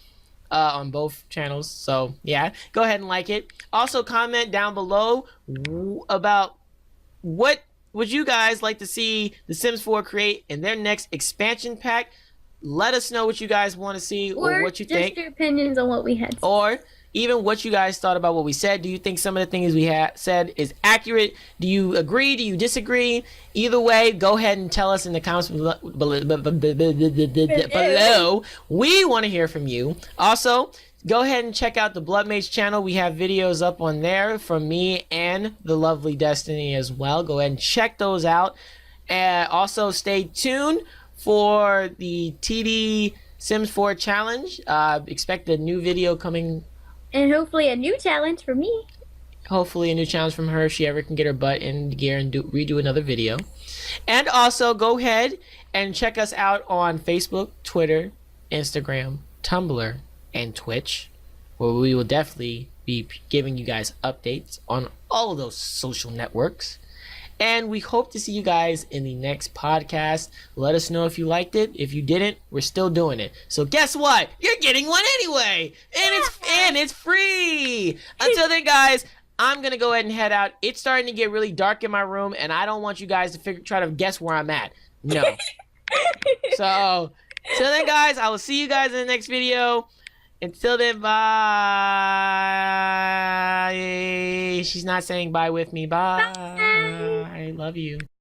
on both channels. So, yeah, go ahead and like it. Also, comment down below about what would you guys like to see The Sims 4 create in their next expansion pack. Let us know what you guys want to see, or what you think. Or just your opinions on what we had. Or even what you guys thought about what we said. Do you think some of the things we said is accurate? Do you agree? Do you disagree? Either way, go ahead and tell us in the comments below. We want to hear from you. Also, go ahead and check out the Bloodmates channel. We have videos up on there from me and the lovely Destiny as well. Go ahead and check those out. And also, stay tuned for the TD Sims 4 challenge. Expect a new video coming And hopefully a new challenge for me. Hopefully a new challenge from her if she ever can get her butt in gear and redo another video. And also go ahead and check us out on Facebook, Twitter, Instagram, Tumblr, and Twitch, where we will definitely be giving you guys updates on all of those social networks. And we hope to see you guys in the next podcast. Let us know if you liked it. If you didn't, we're still doing it. So guess what? You're getting one anyway. And it's free. Until then, guys, I'm going to go ahead and head out. It's starting to get really dark in my room, and I don't want you guys to try to guess where I'm at. No. So, till then, guys, I will see you guys in the next video. Until then, bye. She's not saying bye with me. Bye. I love you.